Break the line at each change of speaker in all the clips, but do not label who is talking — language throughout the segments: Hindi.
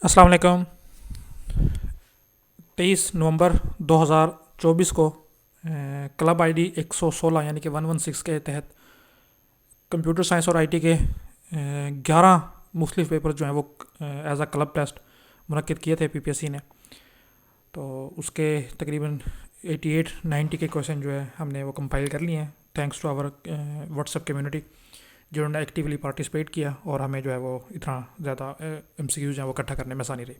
अस्सलाम वालेकुम। 23 नवंबर 2024 को क्लब आईडी 116 यानी कि 116 के तहत कंप्यूटर साइंस और आईटी के 11 मुख्तलिफ पेपर जो हैं वो एज अ क्लब टेस्ट मुनक्किद किए थे पीपीएससी ने। तो उसके तकरीबन 88-90 के क्वेश्चन जो है हमने वो कंपाइल कर लिए हैं thanks to our WhatsApp community जिन्होंने एक्टिवली पार्टिसिपेट किया और हमें जो है वो इतना ज़्यादा एमसीक्यूज हैं वो इकट्ठा करने में आसानी रही।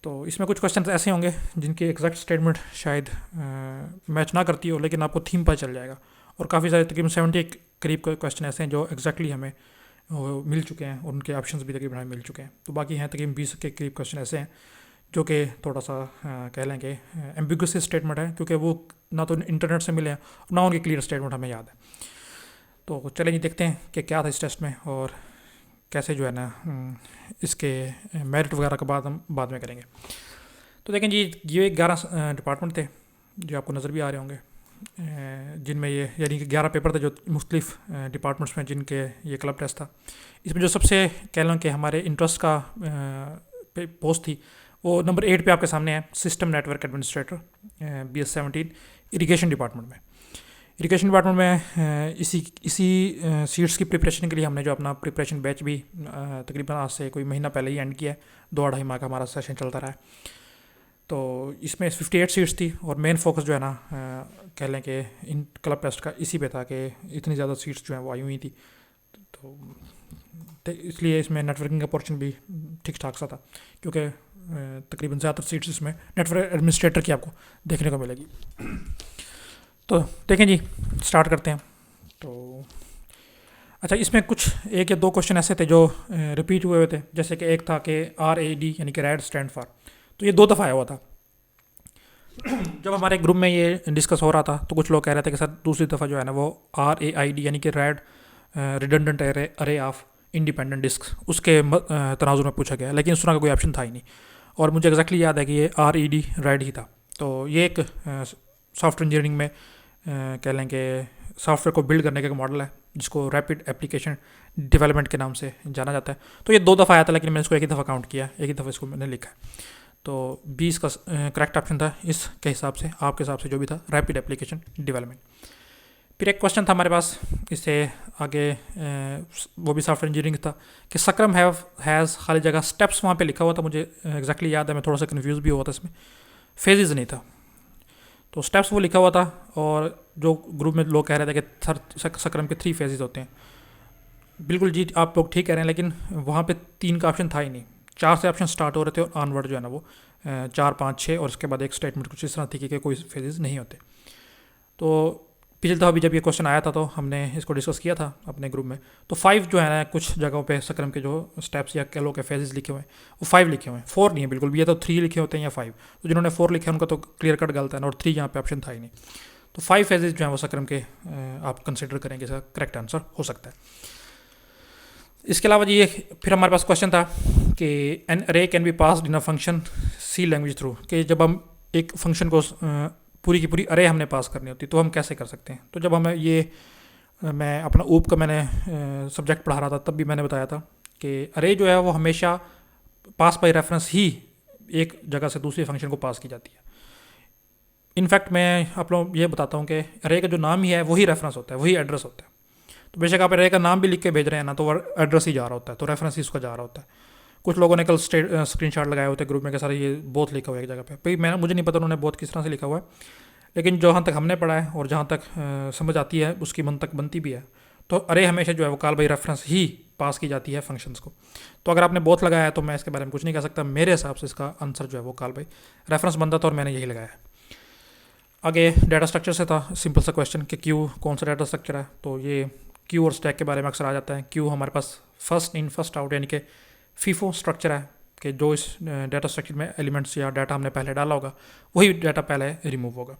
तो इसमें कुछ क्वेश्चन ऐसे होंगे जिनकी एग्जैक्ट स्टेटमेंट शायद मैच ना करती हो, लेकिन आपको थीम पता चल जाएगा। और काफ़ी सारे तकरीबन 70 के करीब क्वेश्चन ऐसे हैं जो एग्जैक्टली हमें वो मिल चुके हैं और उनके ऑप्शंस भी तकरीबन हमें मिल चुके हैं। तो बाकी हैं तकरीबन 20 के करीब क्वेश्चन ऐसे हैं जो कि थोड़ा सा कह लें कि एम्बिगुअस स्टेटमेंट है, क्योंकि वो ना तो इंटरनेट से मिले हैं ना उनकी क्लियर स्टेटमेंट हमें याद है। तो चलें जी, देखते हैं कि क्या था इस टेस्ट में और कैसे जो है ना इसके मेरिट वगैरह का बात हम बाद में करेंगे। तो देखें जी, ये 11 डिपार्टमेंट थे जो आपको नज़र भी आ रहे होंगे, जिनमें ये यानी कि 11 पेपर थे जो मुख्तलिफ डिपार्टमेंट्स में जिनके ये क्लब टेस्ट था। इसमें जो सबसे कह लो कि हमारे इंटरेस्ट का पोस्ट थी वो नंबर 8 पे आपके सामने है, system network administrator BS17 irrigation department में। इरिगेशन डिपार्टमेंट में इसी सीट्स की प्रिपरेशन के लिए हमने जो अपना प्रिपरेशन बैच भी तकरीबन आज से कोई महीना पहले ही एंड किया है। 2-2.5 माह का हमारा सेशन चलता रहा है। तो इसमें 58 सीट्स थी और मेन फोकस जो है ना कह लें कि इन क्लब टेस्ट का इसी पे था कि इतनी ज़्यादा सीट्स जो हैं वो आई हुई थी। तो इसलिए इसमें नेटवर्किंग का पोर्शन भी ठीक ठाक सा था, क्योंकि तकरीबन ज़्यादातर सीट्स इसमें नेटवर्क एडमिनिस्ट्रेटर की आपको देखने को मिलेगी। तो देखें जी, स्टार्ट करते हैं। तो अच्छा, इसमें कुछ 1 या 2 क्वेश्चन ऐसे थे जो रिपीट हुए थे, जैसे कि एक था कि RAD यानी कि रैड स्टैंड फॉर, तो ये 2 दफ़ा आया हुआ था। जब हमारे ग्रुप में ये डिस्कस हो रहा था तो कुछ लोग कह रहे थे कि सर दूसरी दफ़ा जो है ना वो RAID यानी कि रैड रिडंडेंट अरे ऑफ इंडिपेंडेंट डिस्क उसके तनाजुर में पूछा गया, लेकिन उस तरह का कोई ऑप्शन था ही नहीं। और मुझे एग्जैक्टली याद है कि ये RED रैड ही था। तो ये एक सॉफ्टवेयर इंजीनियरिंग में कह लें कि सॉफ्टवेयर को बिल्ड करने का एक मॉडल है जिसको रैपिड एप्लीकेशन डेवलपमेंट के नाम से जाना जाता है। तो ये 2 दफ़ा आया था, लेकिन मैंने इसको एक ही दफ़ा काउंट किया, एक ही दफ़ा इसको मैंने लिखा है। तो 20 का करेक्ट ऑप्शन था इसके हिसाब से, आपके हिसाब से जो भी था, रैपिड एप्लीकेशन डेवलपमेंट। फिर एक क्वेश्चन था हमारे पास इससे आगे, वो भी सॉफ्टवेयर इंजीनियरिंग था कि सकरम हैज़ खाली जगह स्टेप्स वहाँ पे लिखा हुआ था। मुझे एग्जैक्टली याद है, मैं थोड़ा सा कन्फ्यूज़ भी हुआ था, इसमें फेजेस नहीं था। तो स्टेप्स वो लिखा हुआ था और जो ग्रुप में लोग कह रहे थे कि सकरम के 3 फेजेस होते हैं। बिल्कुल जी, आप लोग ठीक कह रहे हैं, लेकिन वहाँ पे 3 का ऑप्शन था ही नहीं। 4 से ऑप्शन स्टार्ट हो रहे थे और ऑनवर्ड जो है ना वो 4, 5, 6 और उसके बाद एक स्टेटमेंट कुछ इस तरह थी कि कोई फेजेस नहीं होते। तो पिछले दफ़ा भी जब ये क्वेश्चन आया था तो हमने इसको डिस्कस किया था अपने ग्रुप में। तो 5 जो है ना, कुछ जगहों पे सकरम के जो स्टेप्स या कह लो के फेजेस लिखे हुए हैं वो 5 लिखे हुए हैं, 4 नहीं है बिल्कुल भी। ये तो 3 लिखे होते हैं या 5। तो जिन्होंने 4 लिखे हैं उनका तो क्लियर कट गलत है ना, और 3 यहाँ पे ऑप्शन था ही नहीं। तो 5 फेजेस जो है वो सकरम के आप कंसिडर करेंगे इसका करेक्ट आंसर हो सकता है। इसके अलावा जी फिर हमारे पास क्वेश्चन था कि an array can be passed in a function C language through, कि जब हम एक फंक्शन को पूरी की पूरी अरे हमने पास करनी होती तो हम कैसे कर सकते हैं। तो जब हमें मैं अपना ऊप का मैंने सब्जेक्ट पढ़ा रहा था तब भी मैंने बताया था कि अरे जो है वो हमेशा पास बाय रेफरेंस ही एक जगह से दूसरी फंक्शन को पास की जाती है। इनफैक्ट मैं आप लोग ये बताता हूँ कि अरे का जो नाम ही है वही रेफरेंस होता है, वही एड्रेस होता है। तो बेशक आप अरे का नाम भी लिख के भेज रहे हैं ना, तो वो एड्रेस ही जा रहा होता है, तो रेफरेंस ही उसका जा रहा होता है। कुछ लोगों ने कल स्क्रीनशॉट लगाए होते ग्रुप में कि सर ये बोथ लिखा हुआ है एक जगह पे, भाई मुझे नहीं पता उन्होंने बोथ किस तरह से लिखा हुआ है, लेकिन जहाँ तक हमने पढ़ा है और जहाँ तक समझ आती है उसकी मन तक बनती भी है। तो अरे हमेशा जो है वो कॉल बाई रेफरेंस ही पास की जाती है फंक्शंस को। तो अगर आपने बोथ लगाया है तो मैं इसके बारे में कुछ नहीं कह सकता, मेरे हिसाब से इसका आंसर जो है वो कॉल बाई रेफरेंस बनता था और मैंने यही लगाया है। आगे डाटा स्ट्रक्चर से था सिंपल सा क्वेश्चन कि क्यू कौन सा डाटा स्ट्रक्चर है। तो ये क्यू और स्टैक के बारे में अक्सर आ जाता है। क्यू हमारे पास फर्स्ट इन फर्स्ट आउट यानी कि फीफो स्ट्रक्चर है, कि जो इस डाटा स्ट्रक्चर में एलिमेंट्स या डाटा हमने पहले डाला होगा वही डाटा पहले रिमूव होगा।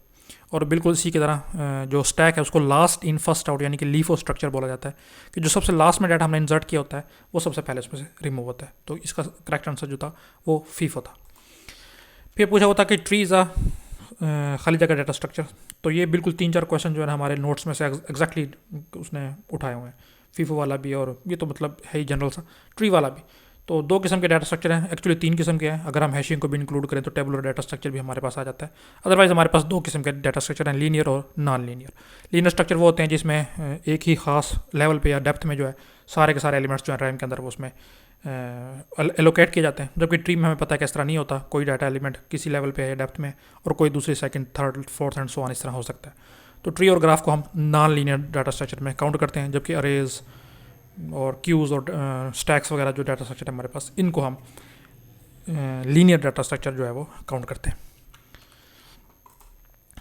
और बिल्कुल इसी की तरह जो स्टैक है उसको लास्ट इन फर्स्ट आउट यानी कि लीफो स्ट्रक्चर बोला जाता है, कि जो सबसे लास्ट में डाटा हमने इंसर्ट किया होता है वो सबसे पहले उसमें से रिमूव होता है। तो इसका करेक्ट आंसर जो था वो फीफो था। फिर पूछा होता कि ट्रीज आ खाली जगह डाटा स्ट्रक्चर। तो ये बिल्कुल 3-4 क्वेश्चन जो है ना हमारे नोट्स में से एग्जैक्टली उसने उठाए हुए हैं, फीफो वाला भी और ये तो मतलब है ही जनरल सा, ट्री वाला भी। तो दो किस्म के डाटा स्ट्रक्चर हैं, एक्चुअली तीन किस्म के हैं। अगर हम हैशिंग को भी इंक्लूड करें तो टेबुलर डाटा स्ट्रक्चर भी हमारे पास आ जाता है। अदरवाइज हमारे पास दो किस्म के डाटा स्ट्रक्चर हैं, लीनियर और नॉन लीनियर। लीनियर स्ट्रक्चर वो होते हैं जिसमें एक ही खास लेवल पे या डेप्थ में जो है सारे के सारे एलिमेंट्स जो हैं रैम के अंदर वो उसमें एलोकेट किए जाते हैं, जबकि ट्री में हमें पता है कि इस तरह नहीं होता। कोई डाटा एलिमेंट किसी लेवल पे है डेप्थ में और कोई दूसरी second third fourth and so on इस तरह हो सकता है। तो ट्री और ग्राफ को हम नॉन लीनियर डाटा स्ट्रक्चर में काउंट करते हैं, जबकि अरेज और क्यूज और स्टैक्स वगैरह जो डाटा स्ट्रक्चर है हमारे पास, इनको हम लीनियर डाटा स्ट्रक्चर जो है वो काउंट करते हैं।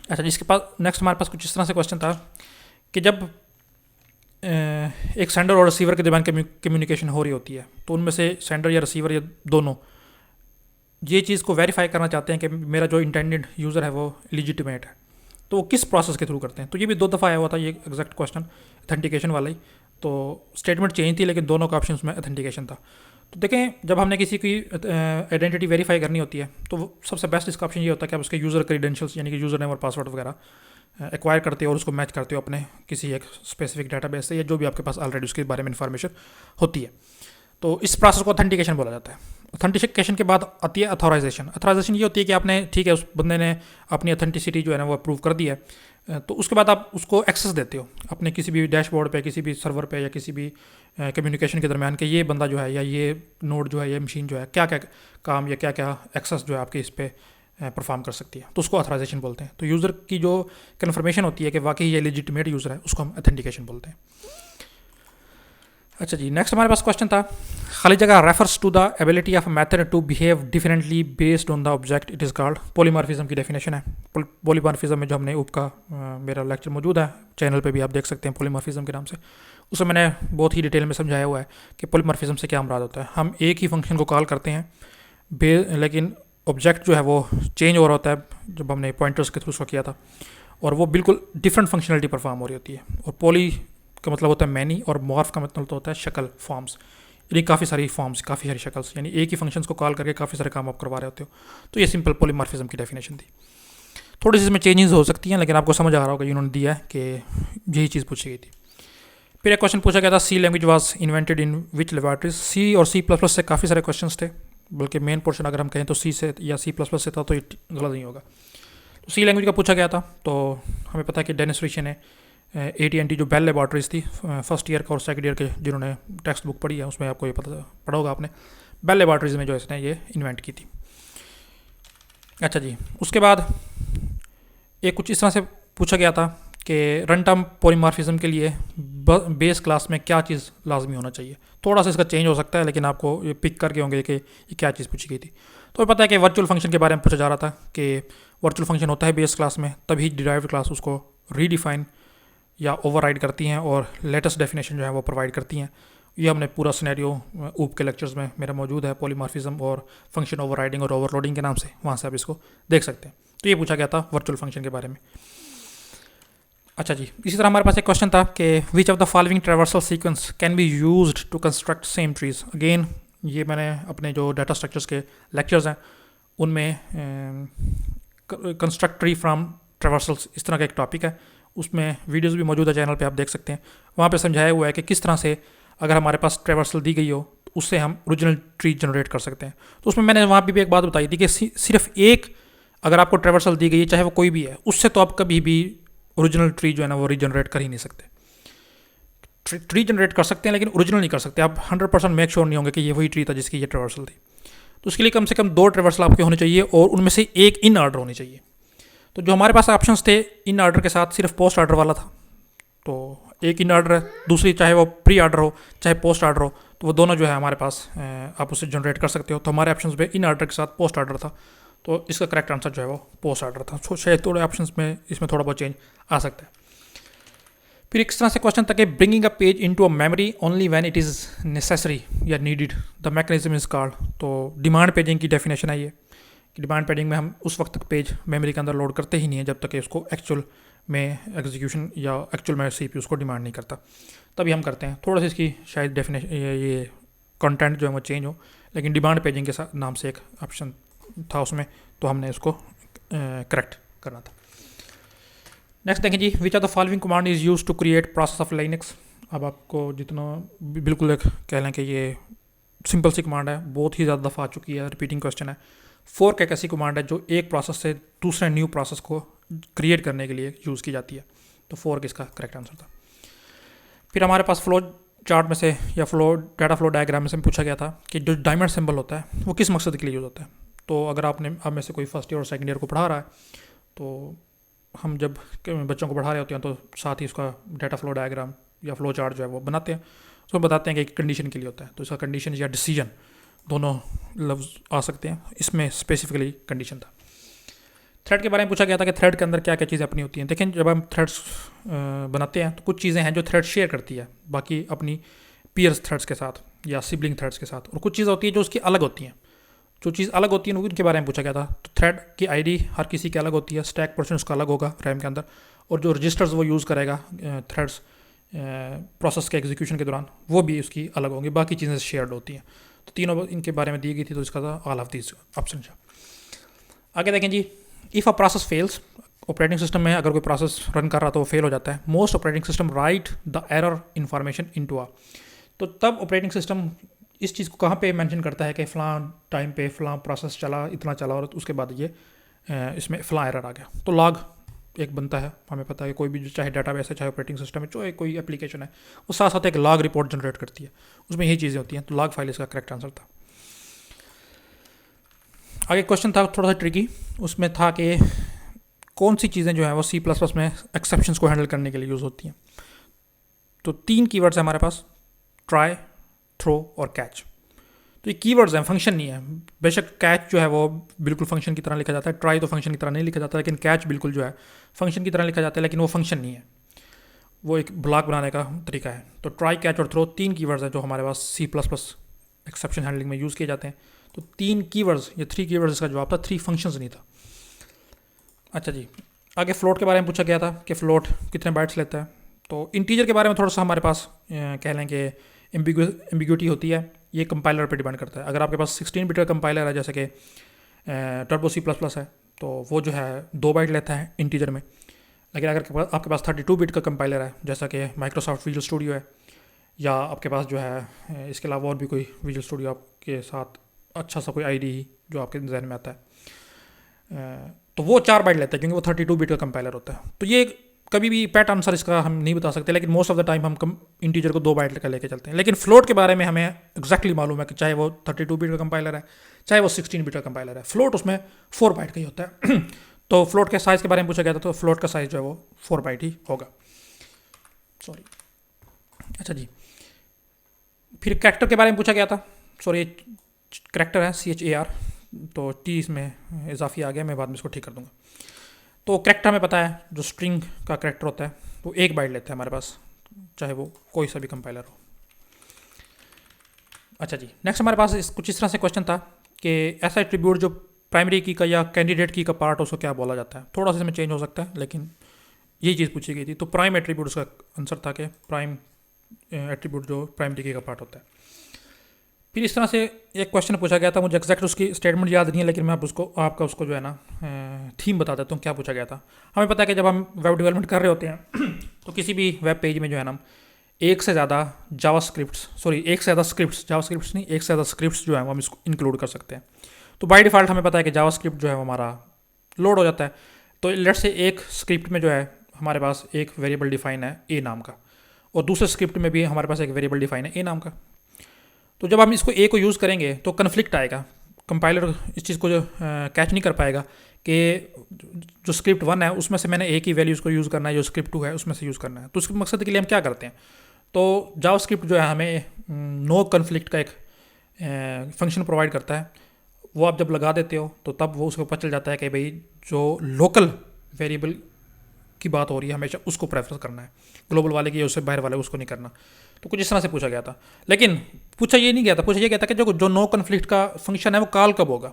अच्छा, जिसके पास नेक्स्ट हमारे पास कुछ इस तरह से क्वेश्चन था कि जब एक सेंडर और रिसीवर के दरमियान कम्युनिकेशन हो रही होती है तो उनमें से सेंडर या रिसीवर या दोनों ये चीज़ को वेरीफाई करना चाहते हैं कि मेरा जो इंटेंडेड यूज़र है वो लिजिटिमेट है, तो वो किस प्रोसेस के थ्रू करते हैं। तो ये भी 2 दफ़ा आया हुआ था ये एग्जैक्ट क्वेश्चन, अथेंटिकेशन वाला ही। तो स्टेटमेंट चेंज थी लेकिन दोनों का ऑप्शन में अथेंटिकेशन था। तो देखें, जब हमने किसी की आइडेंटिटी वेरीफाई करनी होती है तो सबसे बेस्ट इसका ऑप्शन ये होता है कि आप उसके यूज़र क्रीडेंशियल्स यानी कि यूज़र नेम और पासवर्ड वगैरह एक्वायर करते हो और उसको मैच करते हो अपने किसी एक स्पेसिफिक डाटाबेस से या जो भी आपके पास ऑलरेडी उसके बारे में इंफॉर्मेशन होती है। तो इस प्रोसेस को ऑथेंटिकेशन बोला जाता है। ऑथेंटिकेशन के बाद आती है अथॉराइजेशन। अथॉराइजेशन ये होती है कि आपने, ठीक है, उस बंदे ने अपनी ऑथेंटिसिटी जो है ना वो अप्रूव कर दी है, तो उसके बाद आप उसको एक्सेस देते हो अपने किसी भी डैशबोर्ड पे, किसी भी सर्वर पे या किसी भी कम्युनिकेशन के दरमियान कि ये बंदा जो है या ये नोड जो है, ये मशीन जो है क्या क्या काम या क्या क्या एक्सेस जो है आपके इस पर परफॉर्म कर सकती है, तो उसको अथॉराइजेशन बोलते हैं। तो यूज़र की जो कन्फर्मेशन होती है कि वाकई ये लेजिटिमेट यूज़र है, उसको हम ऑथेंटिकेशन बोलते हैं। अच्छा जी, नेक्स्ट हमारे पास क्वेश्चन था, खाली जगह refers to the ability of method to behave differently based on the object, it is called polymorphism की डेफिनेशन है। पॉलीमॉर्फिज्म में जो हमने ऊप का मेरा लेक्चर मौजूद है चैनल पे भी आप देख सकते हैं पॉलीमॉर्फिज्म के नाम से, उसमें मैंने बहुत ही डिटेल में समझाया हुआ है कि पॉलीमॉर्फिज्म से क्या मुराद होता है। हम एक ही फंक्शन को कॉल करते हैं लेकिन ऑब्जेक्ट जो है वो चेंज हो रहा होता है जब हमने पॉइंटर्स के थ्रू उसको किया था, और वो बिल्कुल डिफरेंट फंक्शनलिटी परफॉर्म हो रही होती है। और पॉली का मतलब होता है मैनी और मॉर्फ का मतलब होता है शक्ल, फॉर्म्स, यानी काफ़ी सारी फॉर्म्स, काफ़ी सारी शक्ल्स, यानी एक ही फंक्शंस को कॉल करके काफ़ी सारे काम आप करवा रहे होते हो। तो ये सिंपल पॉलीमॉर्फिज्म की डेफिनेशन थी। थोड़ी सी इसमें चेंजेस हो सकती हैं लेकिन आपको समझ आ रहा होगा इन्होंने दिया है कि यही चीज़ पूछी गई थी। फिर एक क्वेश्चन पूछा गया था, सी लैंग्वेज वाज इन्वेंटेड इन विच लेबॉरेटरीज। सी और C++ से काफ़ी सारे क्वेश्चन थे, बल्कि मेन पोर्शन अगर हम कहें तो सी से या C++ से था तो ये गलत नहीं होगा। तो सी लैंग्वेज का पूछा गया था, तो हमें पता है कि डेनिस रिची ने AT&T जो बेल लेबॉरेटरीज थी फर्स्ट ईयर का और सेकंड ईयर के जिन्होंने टेक्स्ट बुक पढ़ी है उसमें आपको ये पढ़ा होगा आपने, बेल लेबॉरेटरीज में जो इसने ये इन्वेंट की थी। अच्छा जी, उसके बाद एक कुछ इस तरह से पूछा गया था कि रन टाइम पॉलीमॉर्फिज्म के लिए बेस क्लास में क्या चीज़ लाजमी होना चाहिए। थोड़ा सा इसका चेंज हो सकता है लेकिन आपको ये पिक करके होंगे कि ये क्या चीज़ पूछी गई थी। तो पता है कि वर्चुअल फंक्शन के बारे में पूछा जा रहा था कि वर्चुअल फंक्शन होता है बेस क्लास में, तभी डिराइव्ड क्लास उसको रीडिफाइन या ओवरराइड करती हैं और लेटेस्ट डेफिनेशन जो है वो प्रोवाइड करती हैं। ये हमने पूरा सिनेरियो ऊप के लेक्चर्स में मेरा मौजूद है, पॉलीमॉर्फिज्म और फंक्शन ओवरराइडिंग और ओवरलोडिंग के नाम से, वहाँ से आप इसको देख सकते हैं। तो ये पूछा गया था वर्चुअल फंक्शन के बारे में। अच्छा जी, इसी तरह हमारे पास एक क्वेश्चन था कि which of the following traversal sequence can be used to construct same trees. Again ये मैंने अपने जो डाटा स्ट्रक्चर्स के लेक्चर्स हैं उनमें कंस्ट्रक्ट ट्री फ्रॉम ट्रैवर्सल्स इस तरह का एक टॉपिक है, उसमें वीडियोस भी मौजूद है चैनल पे, आप देख सकते हैं। वहाँ पे समझाया हुआ है कि किस तरह से अगर हमारे पास ट्रैवर्सल दी गई हो तो उससे हम ओरिजिनल ट्री जनरेट कर सकते हैं। तो उसमें मैंने वहाँ भी एक बात बताई थी कि सिर्फ एक अगर आपको ट्रैवर्सल दी गई है, चाहे वो कोई भी है, उससे तो आप कभी भी ओरिजिनल ट्री जो है ना वो रीजनरेट कर ही नहीं सकते। ट्री जनरेट कर सकते हैं लेकिन ओरिजिनल नहीं कर सकते। आप 100% मेक श्योर नहीं होंगे कि ये वही ट्री था जिसकी ये ट्रैवर्सल थी। तो उसके लिए कम से कम 2 ट्रैवर्सल आपके होने चाहिए और उनमें से एक इन ऑर्डर होनी चाहिए। तो जो हमारे पास ऑप्शंस थे इन ऑर्डर के साथ सिर्फ पोस्ट ऑर्डर वाला था, तो एक इन ऑर्डर है, दूसरी चाहे वो प्री ऑर्डर हो चाहे पोस्ट ऑर्डर हो, तो वो दोनों जो है हमारे पास आप उसे जनरेट कर सकते हो। तो हमारे ऑप्शंस में इन ऑर्डर के साथ पोस्ट ऑर्डर था, तो इसका करेक्ट आंसर जो है वो पोस्ट ऑर्डर था। तो शायद थोड़े ऑप्शंस में इसमें थोड़ा बहुत चेंज आ सकता है। फिर एक तरह से क्वेश्चन था कि bringing a page into a memory only when it is necessary या needed the mechanism is called. तो डिमांड पेजिंग की डेफिनेशन है ये कि डिमांड पेजिंग में हम उस वक्त तक पेज मेमोरी के अंदर लोड करते ही नहीं है जब तक कि उसको एक्चुअल में एग्जीक्यूशन या एक्चुअल में CPU उसको डिमांड नहीं करता, तभी हम करते हैं। थोड़ा सा इसकी शायद डेफिनेशन ये कंटेंट जो है वो चेंज हो, लेकिन डिमांड पेजिंग के साथ नाम से एक ऑप्शन था उसमें, तो हमने उसको करेक्ट करना था। नेक्स्ट देखें जी, which of the following command is use to create process of Linux. अब आपको जितना बिल्कुल एक कह लें कि ये सिंपल सी कमांड है, बहुत ही ज़्यादा दफ़ा आ चुकी है, रिपीटिंग क्वेश्चन है। फोर्क एक ऐसी कमांड है जो एक प्रोसेस से दूसरे न्यू प्रोसेस को क्रिएट करने के लिए यूज़ की जाती है। तो फोर्क इसका करेक्ट आंसर था। फिर हमारे पास फ्लो चार्ट में से या डाटा फ्लो डायग्राम में से पूछा गया था कि जो डायमंड सिंबल होता है वो किस मकसद के लिए यूज़ होता है। तो अगर आपने आप में से कोई फर्स्ट ईयर और सेकंड ईयर को पढ़ा रहा है, तो हम जब बच्चों को पढ़ा रहे होते हैं तो साथ ही उसका डाटा फ्लो डायग्राम या फ्लो चार्ट जो है वो बनाते हैं। उसमें बताते हैं कि एक कंडीशन के लिए होता है, तो इसका कंडीशन या डिसीजन दोनों लफ्ज़ आ सकते हैं। इसमें स्पेसिफिकली कंडीशन था। थ्रेड के बारे में पूछा गया था कि थ्रेड के अंदर क्या क्या चीज़ें अपनी होती हैं। देखें, जब हम थ्रेड्स बनाते हैं तो कुछ चीज़ें हैं जो थ्रेड शेयर करती है बाकी अपनी पीयर्स थ्रेड्स के साथ या सिबलिंग थ्रेड्स के साथ, और कुछ चीज़ें होती है जो उसकी अलग होती हैं। जो चीज़ अलग होती है उनके बारे में पूछा गया था। तो थ्रेड की आईडी हर किसी की अलग होती है, स्टैक पोर्शन उसका अलग होगा रैम के अंदर, और जो रजिस्टर्स वो यूज़ करेगा थ्रेड्स प्रोसेस के एग्जीक्यूशन के दौरान वो भी उसकी अलग होंगी, बाकी चीज़ें शेयर्ड होती हैं। तो तीनों इनके बारे में दी गई थी, तो इसका था ऑल ऑफ दीज ऑप्शन। आगे देखें जी, if a process fails, operating system में अगर कोई प्रोसेस रन कर रहा तो वो फेल हो जाता है। Most operating system right the error information into a, तो तब ऑपरेटिंग सिस्टम इस चीज़ को कहाँ पे मेंशन करता है कि फ़लाँ टाइम पे फ़लाँ प्रोसेस चला, इतना चला, और उसके बाद ये इसमें फ़लाँ एरर आ गया। तो लॉग एक बनता है, हमें पता है कि कोई भी चाहे डाटाबेस है, चाहे ऑपरेटिंग सिस्टम है, चाहे कोई एप्लीकेशन है, वो साथ साथ एक लॉग रिपोर्ट जनरेट करती है, उसमें यही चीज़ें होती हैं। तो लॉग फाइल इसका करेक्ट आंसर था। आगे क्वेश्चन था थोड़ा सा ट्रिकी, उसमें था कि कौन सी चीज़ें जो हैं वो C++ में एक्सेप्शंस को हैंडल करने के लिए यूज़ होती हैं। तो 3 कीवर्ड्स हैं हमारे पास, ट्राई, थ्रो और कैच। तो ये कीवर्ड्स हैं, फंक्शन नहीं है। बेशक कैच जो है वो बिल्कुल फंक्शन की तरह लिखा जाता है, ट्राई तो फंक्शन की तरह नहीं लिखा जाता, लेकिन कैच बिल्कुल जो है फंक्शन की तरह लिखा जाता है, लेकिन वो फंक्शन नहीं है, वो एक ब्लॉक बनाने का तरीका है। तो ट्राई, कैच और थ्रो 3 कीवर्ड्स हैं जो हमारे पास C++ एक्सेप्शन हैंडलिंग में यूज़ किए जाते हैं। तो 3 कीवर्ड्स या 3 कीवर्ड्स इसका जवाब था, 3 फंक्शंस नहीं था। अच्छा जी, आगे फ्लोट के बारे में पूछा गया था कि फ्लोट कितने बाइट्स लेता है। तो इंटीजर के बारे में थोड़ा सा हमारे पास कह लें कि एम्बिग्यूटी होती है, ये कंपाइलर पे डिपेंड करता है। अगर आपके पास 16 बिट का कंपाइलर है, जैसे कि टर्बो C++ है, तो वो जो है 2 बाइट लेता है इंटीजर में। लेकिन अगर आपके पास 32 बिट का कंपाइलर है, जैसा कि माइक्रोसॉफ्ट विजुअल स्टूडियो है, या आपके पास जो है इसके अलावा और भी कोई विजुअल स्टूडियो आपके साथ अच्छा सा कोई आईडी जो आपके जहन में आता है, तो वो 4 बाइट लेता है, क्योंकि वो 32 बिट का कंपाइलर होता है। तो ये कभी भी पैट आंसर इसका हम नहीं बता सकते, लेकिन मोस्ट ऑफ द टाइम हम इंटीजर को 2 बाइट का लेके चलते हैं। लेकिन फ्लोट के बारे में हमें एक्जैक्टली मालूम है कि चाहे वो 32 बिट का कंपाइलर है, चाहे वो 16 बिट का कंपाइलर है, फ्लोट उसमें 4 बाइट का ही होता है। तो फ्लोट के साइज़ के बारे में पूछा गया था, तो फ्लोट का साइज़ जो है वो 4 बाइट ही होगा। सॉरी, अच्छा जी, फिर कैरेक्टर के बारे में पूछा गया था। सॉरी, कैरेक्टर है CHAR, तो T इसमें इजाफी आ गया, मैं बाद में इसको ठीक कर दूंगा। तो कैरेक्टर हमें पता है, जो स्ट्रिंग का कैरेक्टर होता है वो 1 बाइट लेता है हमारे पास, चाहे वो कोई सा भी कंपाइलर हो। अच्छा जी, नेक्स्ट हमारे पास कुछ इस तरह से क्वेश्चन था कि ऐसा एट्रीब्यूट जो प्राइमरी की का या कैंडिडेट की का पार्ट हो, उसको क्या बोला जाता है। थोड़ा सा इसमें चेंज हो सकता है, लेकिन यही चीज़ पूछी गई थी। तो प्राइम एट्रीब्यूट उसका आंसर था कि प्राइम एट्रीब्यूट जो प्राइमरी की का पार्ट होता है। फिर इस तरह से एक क्वेश्चन पूछा गया था, मुझे एग्जैक्ट उसकी स्टेटमेंट याद नहीं है, लेकिन मैं आपका उसको जो है ना थीम बता देता हूँ क्या पूछा गया था। हमें पता है कि जब हम वेब डेवलपमेंट कर रहे होते हैं तो किसी भी वेब पेज में जो है ना एक से ज़्यादा स्क्रिप्ट्स जो है वो हम इसको इंक्लूड कर सकते हैं। तो बाय डिफ़ॉल्ट हमें पता है कि जावास्क्रिप्ट जो है वो हमारा लोड हो जाता है। तो लेट्स से एक स्क्रिप्ट में जो है हमारे पास एक वेरिएबल डिफाइन है ए नाम का, और दूसरे स्क्रिप्ट में भी हमारे पास एक वेरिएबल डिफाइन है ए नाम का। तो जब हम इसको ए को यूज़ करेंगे तो कन्फ्लिक्ट आएगा, कंपाइलर इस चीज़ को जो कैच नहीं कर पाएगा कि जो स्क्रिप्ट 1 है उसमें से मैंने ए की वैल्यूज़ को यूज़ करना है, जो स्क्रिप्ट 2 है उसमें से यूज़ करना है। तो उसके मकसद के लिए हम क्या करते हैं, तो जावास्क्रिप्ट जो है हमें नो कन्फ्लिक्ट का एक फंक्शन प्रोवाइड करता है। वो आप जब लगा देते हो तो तब वो उसको पता चल जाता है कि भाई जो लोकल वेरिएबल की बात हो रही है हमेशा उसको प्रेफर करना है, ग्लोबल वाले की या उससे बाहर वाले उसको नहीं करना। तो कुछ इस तरह से पूछा गया था, लेकिन पूछा ये नहीं गया था, पूछा ये गया था कि जो नो कन्फ्लिक्ट का फंक्शन है वो कॉल कब होगा।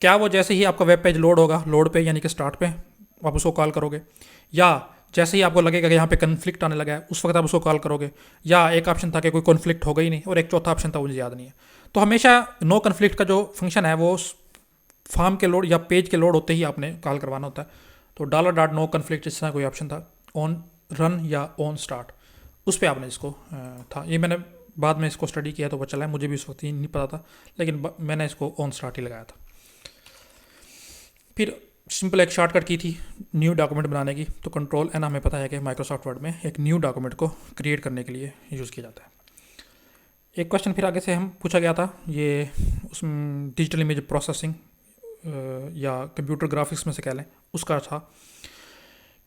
क्या वो जैसे ही आपका वेब पेज लोड होगा, लोड पे यानी कि स्टार्ट पे आप उसको कॉल करोगे, या जैसे ही आपको लगेगा कि यहाँ पे कन्फ्लिक्ट आने लगा है उस वक्त आप उसको कॉल करोगे, या एक ऑप्शन था कि कोई कॉन्फ्लिक्ट होगा ही नहीं, और एक चौथा ऑप्शन था मुझे याद नहीं है। तो हमेशा नो कन्फ्लिक्ट का जो फंक्शन है वो फॉर्म के लोड या पेज के लोड होते ही आपने कॉल करवाना होता है। तो $.no कन्फ्लिक्ट इस तरह कोई ऑप्शन था, ऑन रन या ऑन स्टार्ट, उस पर आपने इसको था। ये मैंने बाद में इसको स्टडी किया तो पता चला है, मुझे भी उस वक्त ही नहीं पता था, लेकिन मैंने इसको ऑन स्टार्ट ही लगाया था। फिर सिंपल एक शॉर्टकट की थी न्यू डॉक्यूमेंट बनाने की, तो कंट्रोल एन हमें पता है कि माइक्रोसॉफ्ट वर्ड में एक न्यू डॉक्यूमेंट को क्रिएट करने के लिए यूज़ किया जाता है। एक क्वेश्चन फिर आगे से हम पूछा गया था, ये उसमें डिजिटल इमेज प्रोसेसिंग या कंप्यूटर ग्राफिक्स में से कह लें, उसका था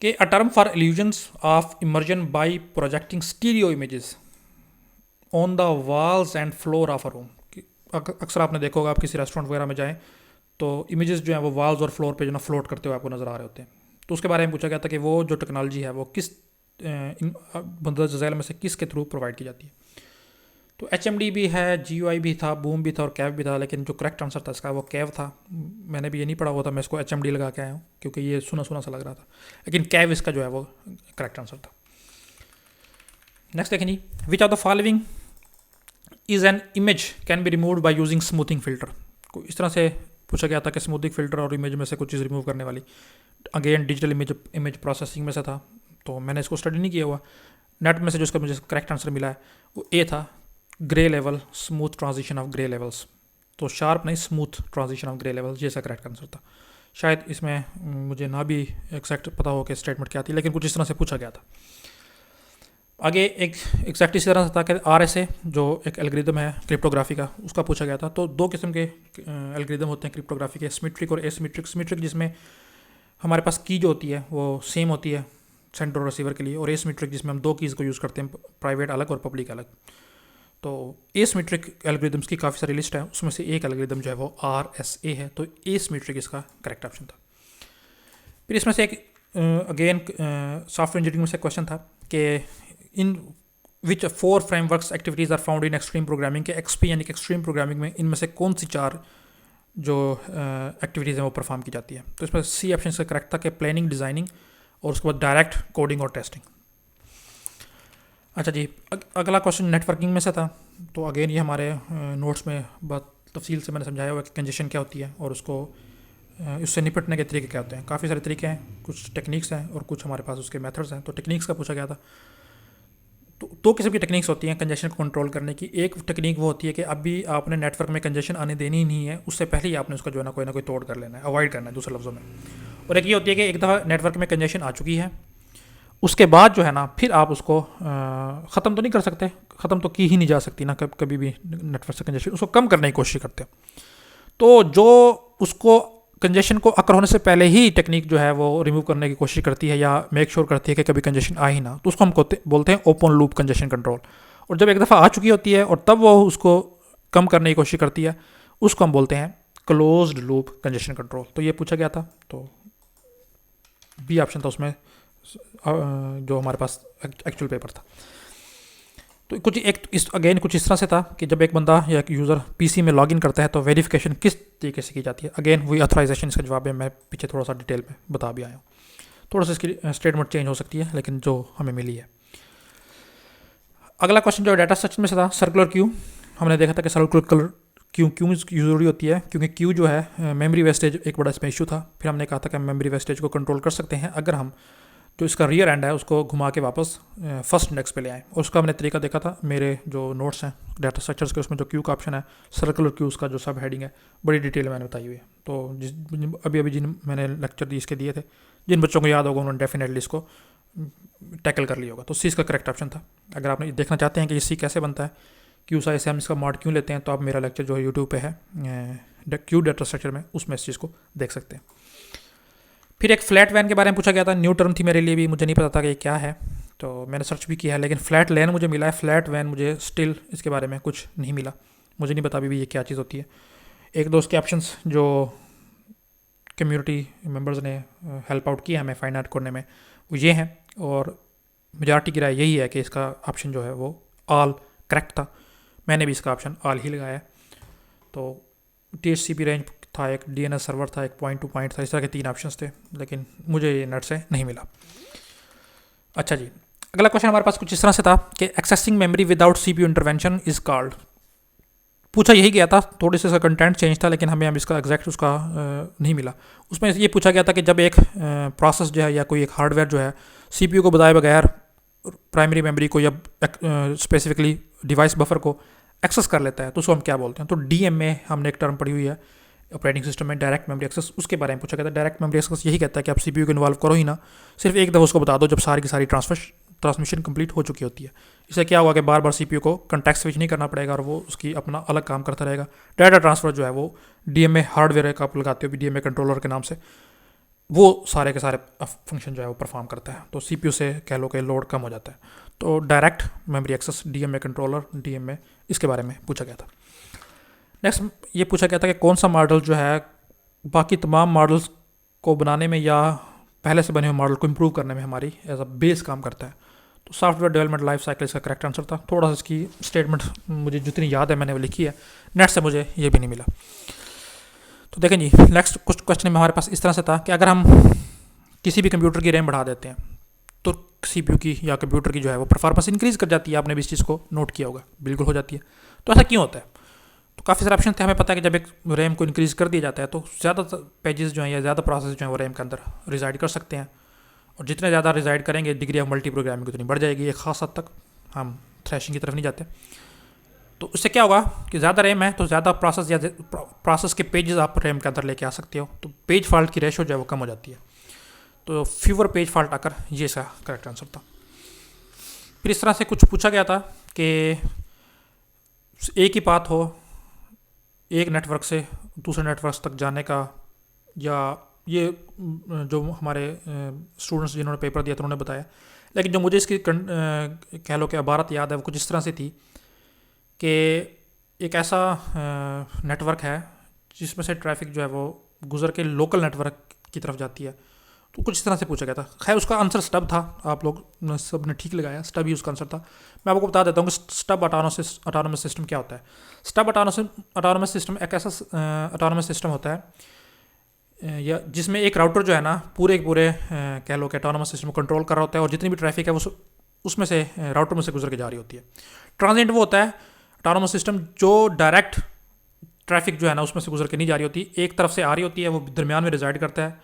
कि a term for illusions of immersion by projecting stereo images on the walls and floor of a room. अक्सर आपने देखा होगा, आप किसी रेस्टोरेंट वगैरह में जाएं तो इमेजेस जो हैं वो वॉल्स और फ्लोर पे जो ना फ्लोट करते हुए आपको नज़र आ रहे होते हैं। तो उसके बारे में पूछा गया था कि वो जो टेक्नोलॉजी है वो किस बंदरगाह झैल में से किसके थ्रू प्रोवाइड की जाती है। तो HMD भी है, GUI भी था, बूम भी था और कैव भी था, लेकिन जो करेक्ट आंसर था इसका वो कैव था। मैंने भी ये नहीं पढ़ा हुआ था, मैं इसको HMD लगा के आया हूँ क्योंकि ये सुना सुना सा लग रहा था, लेकिन कैव इसका जो है वो करेक्ट आंसर था। नेक्स्ट देखें जी, which of the following is an image can be removed by using smoothing filter. इस तरह से पूछा गया था कि स्मूथिंग फिल्टर और इमेज में से कुछ चीज़ रिमूव करने वाली, अगेन डिजिटल इमेज प्रोसेसिंग में से था, तो मैंने इसको स्टडी नहीं किया हुआ। नेट में से जो इसका मुझे करेक्ट आंसर मिला है वो ए था, grey level, smooth transition of grey levels. तो शार्प नहीं, smooth transition of grey levels, ये इसका करेक्ट आंसर था। शायद इसमें मुझे ना भी एग्जैक्ट पता हो कि स्टेटमेंट क्या थी, लेकिन कुछ इस तरह से पूछा गया था। आगे एक एग्जैक्ट इसी तरह से था कि RSA जो एक एल्गोरिदम है क्रिप्टोग्राफी का, उसका पूछा गया था। तो दो किस्म के एल्गोरिदम होते हैं क्रिप्टोग्राफी के, सिमेट्रिक और एसिमेट्रिक। सिमेट्रिक जिसमें हमारे पास की जो होती है वो सेम होती है सेंडर और रिसीवर के लिए, और एसिमेट्रिक जिसमें हम दो कीज़ को यूज़ करते हैं, प्राइवेट अलग और पब्लिक अलग। तो एसिमेट्रिक एल्गोरिदम्स की काफ़ी सारी लिस्ट है, उसमें से एक एल्गोरिदम जो है वो RSA है, तो एसिमेट्रिक इसका करेक्ट ऑप्शन था। फिर इसमें से एक अगेन सॉफ्टवेयर इंजीनियरिंग में से क्वेश्चन था कि in which 4 frameworks activities are found in extreme programming के, XP यानी कि एक्सट्रीम प्रोग्रामिंग में इनमें से कौन सी 4 जो एक्टिविटीज़ हैं वो परफॉर्म की जाती है। तो इसमें C ऑप्शन से करेक्ट था कि प्लानिंग, डिज़ाइनिंग और उसके बाद डायरेक्ट कोडिंग और टेस्टिंग। अच्छा जी, अगला क्वेश्चन नेटवर्किंग में से था। तो अगेन ये हमारे नोट्स में बहुत तफसील से मैंने समझाया हुआ कि कंजेशन क्या होती है और उसको उससे निपटने के तरीके क्या होते हैं। काफ़ी सारे तरीके हैं, कुछ टेक्निक्स हैं और कुछ हमारे पास उसके मेथड्स हैं। तो टेक्निक्स का पूछा गया था। तो दो किस्म की टेक्निक्स होती हैं कंजेशन को कंट्रोल करने की। एक टेक्निक वो होती है कि अभी आपने नेटवर्क में कंजेशन आने देनी ही नहीं है, उससे पहले ही आपने उसका जो है ना कोई तोड़ कर लेना है, अवॉइड करना है दूसरे लफ्ज़ों में। और एक ये होती है कि एक दफ़ा नेटवर्क में कंजेशन आ चुकी है, उसके बाद जो है ना फिर आप उसको ख़त्म तो नहीं कर सकते, ख़त्म तो की ही नहीं जा सकती ना कभी भी नेटवर्क से कंजेशन, उसको कम करने की कोशिश करते हैं। तो जो उसको कंजेशन को अकर होने से पहले ही टेक्निक जो है वो रिमूव करने की कोशिश करती है या मेक श्योर करती है कि कभी कंजेशन आ ही ना, तो उसको हम बोलते हैं ओपन लूप कंजेशन कंट्रोल। और जब एक दफ़ा आ चुकी होती है और तब वो उसको कम करने की कोशिश करती है, उसको हम बोलते हैं क्लोज्ड लूप कंजेशन कंट्रोल। तो ये पूछा गया था, तो बी ऑप्शन था उसमें जो हमारे पास एक्चुअल पेपर था। तो कुछ इस तरह से था कि जब एक बंदा या एक यूज़र पीसी में लॉगिन करता है तो वेरिफिकेशन किस तरीके से की जाती है। अगेन वही ऑथराइजेशन इसका जवाब है, मैं पीछे थोड़ा सा डिटेल में बता भी आया हूँ। थोड़ा सा इसकी स्टेटमेंट चेंज हो सकती है, लेकिन जो हमें मिली है। अगला क्वेश्चन जो डाटा स्ट्रक्चर में से था, सर्कुलर क्यू। हमने देखा था कि सर्कुलर क्यों ज़रूरी होती है, क्योंकि क्यू जो है मेमोरी वेस्टेज एक बड़ा इसमें इशू था। फिर हमने कहा था कि हम मेमोरी वेस्टेज को कंट्रोल कर सकते हैं अगर हम जो इसका रियर एंड है उसको घुमा के वापस फर्स्ट इंडेक्स पे ले आएँ। और उसका हमने तरीका देखा था, मेरे जो नोट्स हैं डाटा स्ट्रक्चर्स के, उसमें जो क्यू का ऑप्शन है, सर्कुलर क्यूज़ का जो सब हेडिंग है, बड़ी डिटेल मैंने बताई हुई है। तो अभी जिन मैंने लेक्चर इसके दिए थे, जिन बच्चों को याद होगा उन्होंने डेफिनेटली इसको टैकल कर लिया होगा। तो सी इसका करेक्ट ऑप्शन था। अगर आप देखना चाहते हैं कि ये सी कैसे बनता है, क्यू साइज से हम इसका मॉड क्यों लेते हैं, तो आप मेरा लेक्चर जो है यूट्यूब पे है क्यू डाटा स्ट्रक्चर में, उसमें इस चीज़ को देख सकते हैं। फिर एक फ्लैट वैन के बारे में पूछा गया था, न्यू टर्म थी मेरे लिए भी, मुझे नहीं पता था कि ये क्या है, तो मैंने सर्च भी किया है, लेकिन फ्लैट लैन मुझे मिला है, फ्लैट वैन मुझे स्टिल इसके बारे में कुछ नहीं मिला। मुझे नहीं पता अभी भी ये क्या चीज़ होती है। एक दो उसके ऑप्शंस जो कम्युनिटी मेंबर्स ने हेल्प आउट किया हमें फाइंड आउट करने में, वो ये हैं, और मेजॉरिटी की राय यही है कि इसका ऑप्शन जो है वो ऑल करेक्ट था। मैंने भी इसका ऑप्शन ऑल ही लगाया। तो THCP रेंज था, एक DNS सर्वर था, एक पॉइंट टू पॉइंट था, इस तरह के 3 ऑप्शंस थे, लेकिन मुझे ये नेट से नहीं मिला। अच्छा जी, अगला क्वेश्चन हमारे पास कुछ इस तरह से था कि accessing memory without CPU intervention is called. पूछा यही गया था, थोड़ी सी इसका कंटेंट चेंज था, लेकिन हमें इसका एग्जैक्ट उसका नहीं मिला। उसमें ये पूछा गया था कि जब एक प्रोसेस जो है या कोई एक हार्डवेयर जो है CPU को बताए बगैर प्राइमरी मेमोरी को या स्पेसिफिकली डिवाइस बफर को एक्सेस कर लेता है तो उसको हम क्या बोलते हैं। तो डीएम में हमने एक टर्म पढ़ी हुई है ऑपरेटिंग सिस्टम में, डायरेक्ट मेमोरी एक्सेस, उसके बारे में पूछा गया था। डायरेक्ट मेमोरी एक्सेस यही कहता है कि आप सीपीयू को इन्वॉल्व करो ही ना, सिर्फ एक दफ़ा उसको बता दो जब सारी की सारी ट्रांसमिशन कंप्लीट हो चुकी होती है। इससे क्या होगा कि बार बार सीपीयू को कंटेक्स्ट स्विच नहीं करना पड़ेगा और वो उसकी अपना अलग काम करता रहेगा। डाटा ट्रांसफ़र जो है वो डीएमए हार्डवेयर का आप लगाते हो भी डीएमए कंट्रोलर के नाम से, वो सारे के सारे फंक्शन जो है वो परफॉर्म करता है। तो सीपीयू से कह लो कि लोड कम हो जाता है। तो direct memory access DMA controller DMA, इसके बारे में पूछा गया था। नेक्स्ट ये पूछा गया था कि कौन सा मॉडल जो है बाकी तमाम मॉडल्स को बनाने में या पहले से बने हुए मॉडल को इम्प्रूव करने में हमारी एज अ बेस काम करता है। तो सॉफ्टवेयर डेवलपमेंट लाइफ साइकिल इसका करेक्ट आंसर था। थोड़ा सा इसकी स्टेटमेंट मुझे जितनी याद है मैंने वो लिखी है, नेट से मुझे ये भी नहीं मिला। तो देखें जी, नेक्स्ट कुछ क्वेश्चन में हमारे पास इस तरह से था कि अगर हम किसी भी कंप्यूटर की रैम बढ़ा देते हैं तो सीपीयू की या कंप्यूटर की जो है वो परफॉर्मेंस इंक्रीज़ कर जाती है। आपने भी इस चीज़ को नोट किया होगा, बिल्कुल हो जाती है। तो ऐसा क्यों होता है? तो काफ़ी सारे ऑप्शन थे। हमें पता है कि जब एक रैम को इंक्रीज़ कर दिया जाता है तो ज़्यादा पेजेस जो हैं या ज़्यादा प्रोसेस जो हैं वो रैम के अंदर रिजाइड कर सकते हैं, और जितने ज़्यादा रिजाइड करेंगे डिग्री ऑफ मल्टी प्रोग्रामिंग उतनी बढ़ जाएगी। एक खास हद तक हम थ्रैशिंग की तरफ नहीं जाते। तो उससे क्या होगा कि ज़्यादा रैम है तो ज़्यादा प्रोसेस या प्रोसेस के पेजेस आप रैम के अंदर लेके आ सकते हो, तो पेज फॉल्ट की रेशो जो है वो कम हो जाती है। तो फ्यूवर पेज फॉल्ट आकर ये इसका करेक्ट आंसर था। फिर इस तरह से कुछ पूछा गया था कि एक ही पाथ हो एक नेटवर्क से दूसरे नेटवर्क तक जाने का, या ये जो हमारे स्टूडेंट्स जिन्होंने पेपर दिया था उन्होंने बताया, लेकिन जो मुझे इसकी कह लो कि इबारत याद है वो कुछ इस तरह से थी कि एक ऐसा नेटवर्क है जिसमें से ट्रैफिक जो है वो गुजर के लोकल नेटवर्क की तरफ जाती है। तो कुछ इस तरह से पूछा गया था। खैर उसका आंसर स्टब था, आप लोग सब ने ठीक लगाया, स्टब ही उसका आंसर था। मैं आपको बता देता हूँ कि स्टब ऑटोनोमस सिस्टम क्या होता है। स्टब ऑटोनोमस सिस्टम एक ऐसा ऑटोनोमस सिस्टम होता है या जिसमें एक राउटर जो है ना पूरे कह लो कि ऑटोनोमस सिस्टम को कंट्रोल कर रहा होता है, और जितनी भी ट्रैफिक है वो उसमें से राउटर में से गुजर के जा रही होती है। ट्रांजिएंट वो होता है ऑटोनोमस सिस्टम जो डायरेक्ट ट्रैफिक जो है ना उसमें से गुजर के नहीं जा रही होती, एक तरफ से आ रही होती है, वो दरमियान में रिजाइड करता है,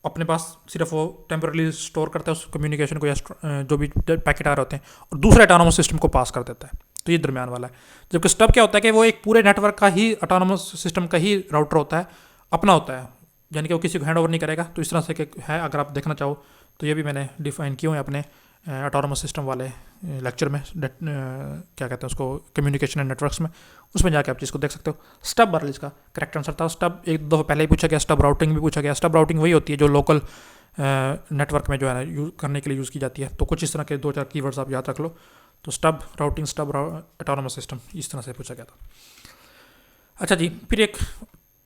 अपने पास सिर्फ वो टेम्परली स्टोर करता है उस कम्युनिकेशन को या जो भी पैकेट आ रहे होते हैं, और दूसरे ऑटोनोमस सिस्टम को पास कर देता है। तो ये दरमियान वाला है। जबकि स्टब क्या होता है कि वो एक पूरे नेटवर्क का ही ऑटोनोमस सिस्टम का ही राउटर होता है, अपना होता है, यानी कि वो किसी को हैंड ओवर नहीं करेगा। तो इस तरह से है, अगर आप देखना चाहो तो ये भी मैंने डिफाइन किए हुए अपने ऑटोनोमस सिस्टम वाले लेक्चर में, क्या कहते हैं उसको, कम्युनिकेशन एंड नेटवर्क्स में, उसमें जाके आप चीज़ को देख सकते हो। स्टब बार इसका करेक्ट आंसर था। स्टब एक दफ़ा पहले ही पूछा गया, स्टब राउटिंग भी पूछा गया। स्टब राउटिंग वही होती है जो लोकल नेटवर्क में जो है ना यूज़ करने के लिए यूज़ की जाती है। तो कुछ इस तरह के 2-4 कीवर्ड्स आप याद रख लो। तो stub routing, stub autonomous system, इस तरह से पूछा गया था। अच्छा जी, फिर एक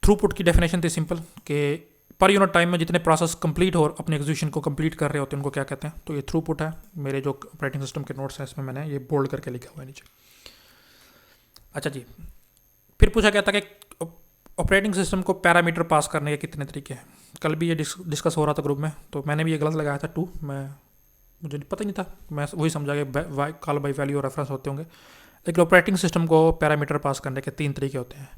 थ्रूपुट की डेफिनेशन थी सिंपल कि पर यूनिट टाइम में जितने प्रोसेस कंप्लीट हो अपने एग्जीक्यूशन को कंप्लीट कर रहे होते हैं उनको क्या कहते हैं। तो ये थ्रूपुट है। मेरे जो ऑपरेटिंग सिस्टम के नोट्स हैं इसमें मैंने ये बोल्ड करके लिखा हुआ है नीचे। अच्छा जी, फिर पूछा गया था कि ऑपरेटिंग सिस्टम को पैरामीटर पास करने के कितने तरीके हैं। कल भी ये डिस्कस हो रहा था ग्रुप में, तो मैंने भी ये गलत लगाया था 2। मुझे पता ही नहीं था, मैं वही समझा कि कॉल बाई वैल्यू और रेफरेंस होते होंगे। लेकिन ऑपरेटिंग सिस्टम को पैरामीटर पास करने के 3 तरीके होते हैं।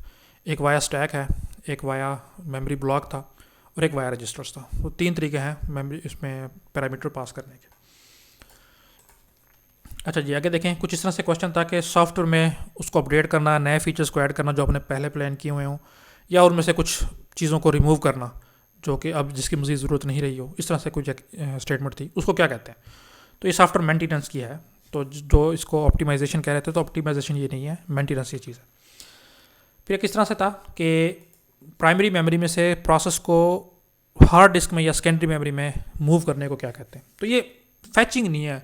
एक वाया स्टैक है, एक वाया मेमोरी ब्लॉक था, और एक वाया रजिस्टर्स था। तो 3 तरीके हैं मेमोरी इसमें पैरामीटर पास करने के। अच्छा जी, आगे देखें। कुछ इस तरह से क्वेश्चन था कि सॉफ्टवेयर में उसको अपडेट करना, नए फीचर्स को ऐड करना जो आपने पहले प्लान किए हुए हों, या उनमें से कुछ चीज़ों को रिमूव करना जो कि अब जिसकी मज़ीद ज़रूरत नहीं रही हो। इस तरह से कुछ स्टेटमेंट थी, उसको क्या कहते हैं। तो ये सॉफ्टवेयर मेंटेनेंस की है। तो जो इसको ऑप्टिमाइजेशन कह रहे थे, तो ऑप्टिमाइजेशन ये नहीं है, मेंटेनेंस ये चीज़ है। फिर किस तरह से था कि प्राइमरी मेमोरी में से प्रोसेस को हार्ड डिस्क में या सेकेंडरी मेमोरी में मूव करने को क्या कहते हैं। तो ये फैचिंग नहीं है,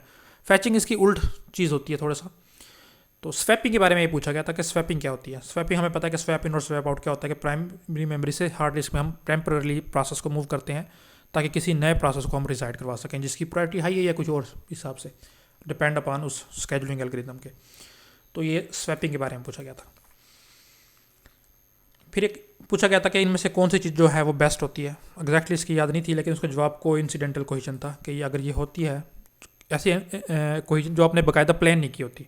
फैचिंग इसकी उल्ट चीज़ होती है थोड़ा सा। तो स्वैपिंग के बारे में ये पूछा गया था कि स्वैपिंग क्या होती है। स्वैपिंग हमें पता है कि स्वैप इन और स्वैप आउट क्या होता है कि प्राइमरी मेमोरी से हार्ड डिस्क में हम टेम्पररी प्रोसेस को मूव करते हैं ताकि किसी नए प्रोसेस को हम रिसाइड करवा सकें जिसकी प्रायोरिटी हाई है या कुछ और हिसाब से, डिपेंड अपॉन उस स्केजुलिंग एल्गोरिथम के। तो ये स्वैपिंग के बारे में पूछा गया था। फिर एक पूछा गया था कि इनमें से कौन सी चीज़ जो है वो बेस्ट होती है। एग्जैक्टली इसकी याद नहीं थी, लेकिन उसका जवाब को इंसिडेंटल कोहिजन था कि ये अगर ये होती है ऐसी कोहिजन जो आपने बाकायदा प्लान नहीं की होती।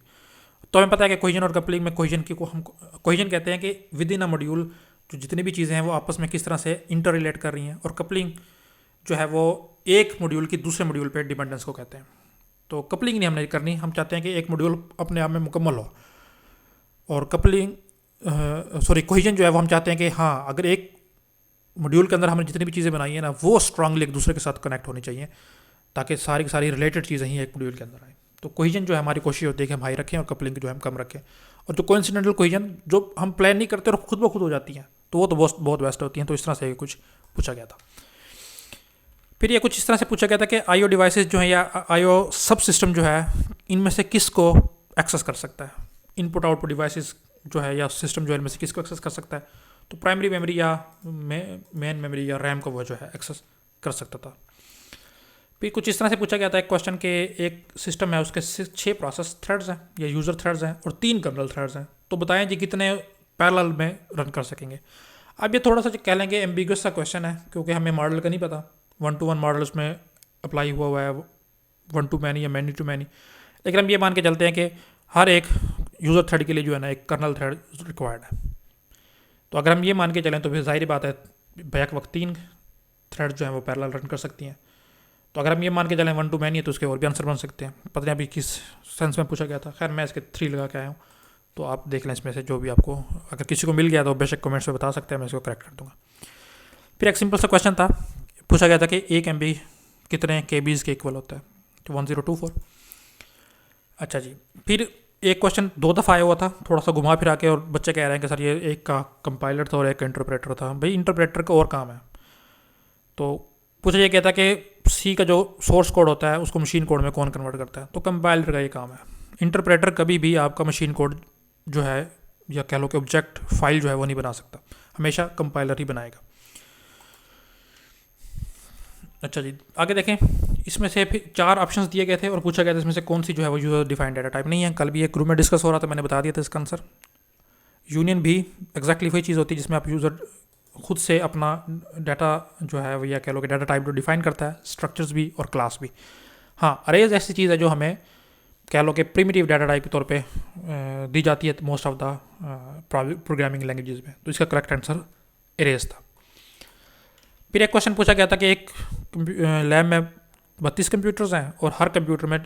तो हमें पता है कि कोहिजन और कपलिंग में कोहिजन की को हम कोहिजन कहते हैं कि विद इन अ मॉड्यूल जो जितनी भी चीज़ें हैं वो आपस में किस तरह से इंटर रिलेट कर रही हैं, और कपलिंग जो है वो एक मॉड्यूल की दूसरे मॉड्यूल पे डिपेंडेंस को कहते हैं। तो कपलिंग नहीं हमने करनी, हम चाहते हैं कि एक मॉड्यूल अपने आप में मुकम्मल हो। और कपलिंग कोहिजन जो है वो हम चाहते हैं कि हाँ, अगर एक मॉड्यूल के अंदर हमने जितनी भी चीज़ें बनाई हैं ना, वो स्ट्रांगली एक दूसरे के साथ कनेक्ट होनी चाहिए, ताकि सारी की सारी रिलेटेड चीज़ें ही एक मॉड्यूल के अंदर आए। तो कोहिजन जो है हमारी कोशिश होती है कि हम हाई रखें और कपलिंग जो है हम कम रखें। और जो कोइंसिडेंटल कोहिजन जो हम प्लान नहीं करते और खुद ब खुद हो जाती हैं, तो वो तो बहुत बेस्ट होती हैं। तो इस तरह से कुछ पूछा गया था। फिर ये कुछ इस तरह से पूछा गया था कि आईओ डिवाइसेस जो है या आईओ सब सिस्टम जो है, इनमें से किसको एक्सेस कर सकता है। इनपुट आउटपुट डिवाइसेस जो है या सिस्टम जो है, इनमें से किसको एक्सेस कर सकता है। तो प्राइमरी मेमोरी या मेन मेमोरी या रैम को वो जो है एक्सेस कर सकता था। फिर कुछ इस तरह से पूछा गया था एक क्वेश्चन के, एक सिस्टम है उसके 6 प्रोसेस थ्रेड्स हैं या यूज़र थ्रेड्स हैं और 3 कर्नल थ्रेड्स हैं, तो बताएं जी कितने पैरेलल में रन कर सकेंगे। अब ये थोड़ा सा कह लेंगे एम्बिगुअस सा क्वेश्चन है, क्योंकि हमें मॉडल का नहीं पता, 1-to-1 मॉडल उसमें अप्लाई हुआ है, 1 to मैनी या मैनी टू मैनी। लेकिन हम ये मान के चलते हैं कि हर एक यूज़र थ्रेड के लिए जो है ना एक कर्नल थ्रेड रिक्वायर्ड है। तो अगर हम ये मान के चलें तो फिर जाहिर बात है बैक वक्त 3 थ्रेड जो हैं वो पैरेलल रन कर सकती हैं। तो अगर हम ये मान के चलें 1 to मैनी है तो उसके और भी आंसर बन सकते हैं। पता नहीं अभी किस सेंस में पूछा गया था, खैर मैं इसके 3 लगा के आया हूँ, तो आप देख लें इसमें से जो भी आपको, अगर किसी को मिल गया तो बेशक कमेंट्स में बता सकते हैं, मैं इसको करेक्ट कर दूँगा। फिर एक सिंपल सा क्वेश्चन था, पूछा गया था कि 1 MB कितने KBs के इक्वल होता है, तो 1024। अच्छा जी, फिर एक क्वेश्चन 2 दफ़ा आया हुआ था, थोड़ा सा घुमा फिरा के, और बच्चे कह रहे हैं कि सर ये एक का कंपाइलर था और एक का इंटरप्रेटर था। भाई इंटरप्रेटर का और काम है। तो पूछा ये कहता है कि सी का जो सोर्स कोड होता है उसको मशीन कोड में कौन कन्वर्ट करता है, तो कंपाइलर का ये काम है। इंटरप्रेटर कभी भी आपका मशीन कोड जो है या कह लो कि ऑब्जेक्ट फाइल जो है वो नहीं बना सकता, हमेशा कंपाइलर ही बनाएगा। अच्छा जी, आगे देखें, इसमें से फिर 4 ऑप्शंस दिए गए थे और पूछा गया था इसमें से कौन सी जो है वो यूज़र डिफाइंड डाटा टाइप नहीं है। कल भी एक ग्रुप में डिस्कस हो रहा था, मैंने बता दिया था इसका आंसर। यूनियन भी एग्जैक्टली वही चीज़ होती है जिसमें आप यूज़र खुद से अपना डाटा जो है वो या कह लो कि डाटा टाइप जो डिफाइन करता है, स्ट्रक्चर्स भी और क्लास भी। हाँ, अरेज ऐसी चीज़ है जो हमें कह लो कि प्रिमिटिव डाटा टाइप के तौर पे दी जाती है most of the programming languages में, तो इसका करेक्ट आंसर अरेज था। फिर एक क्वेश्चन पूछा गया था कि एक लैब में 32 कंप्यूटर्स हैं और हर कंप्यूटर में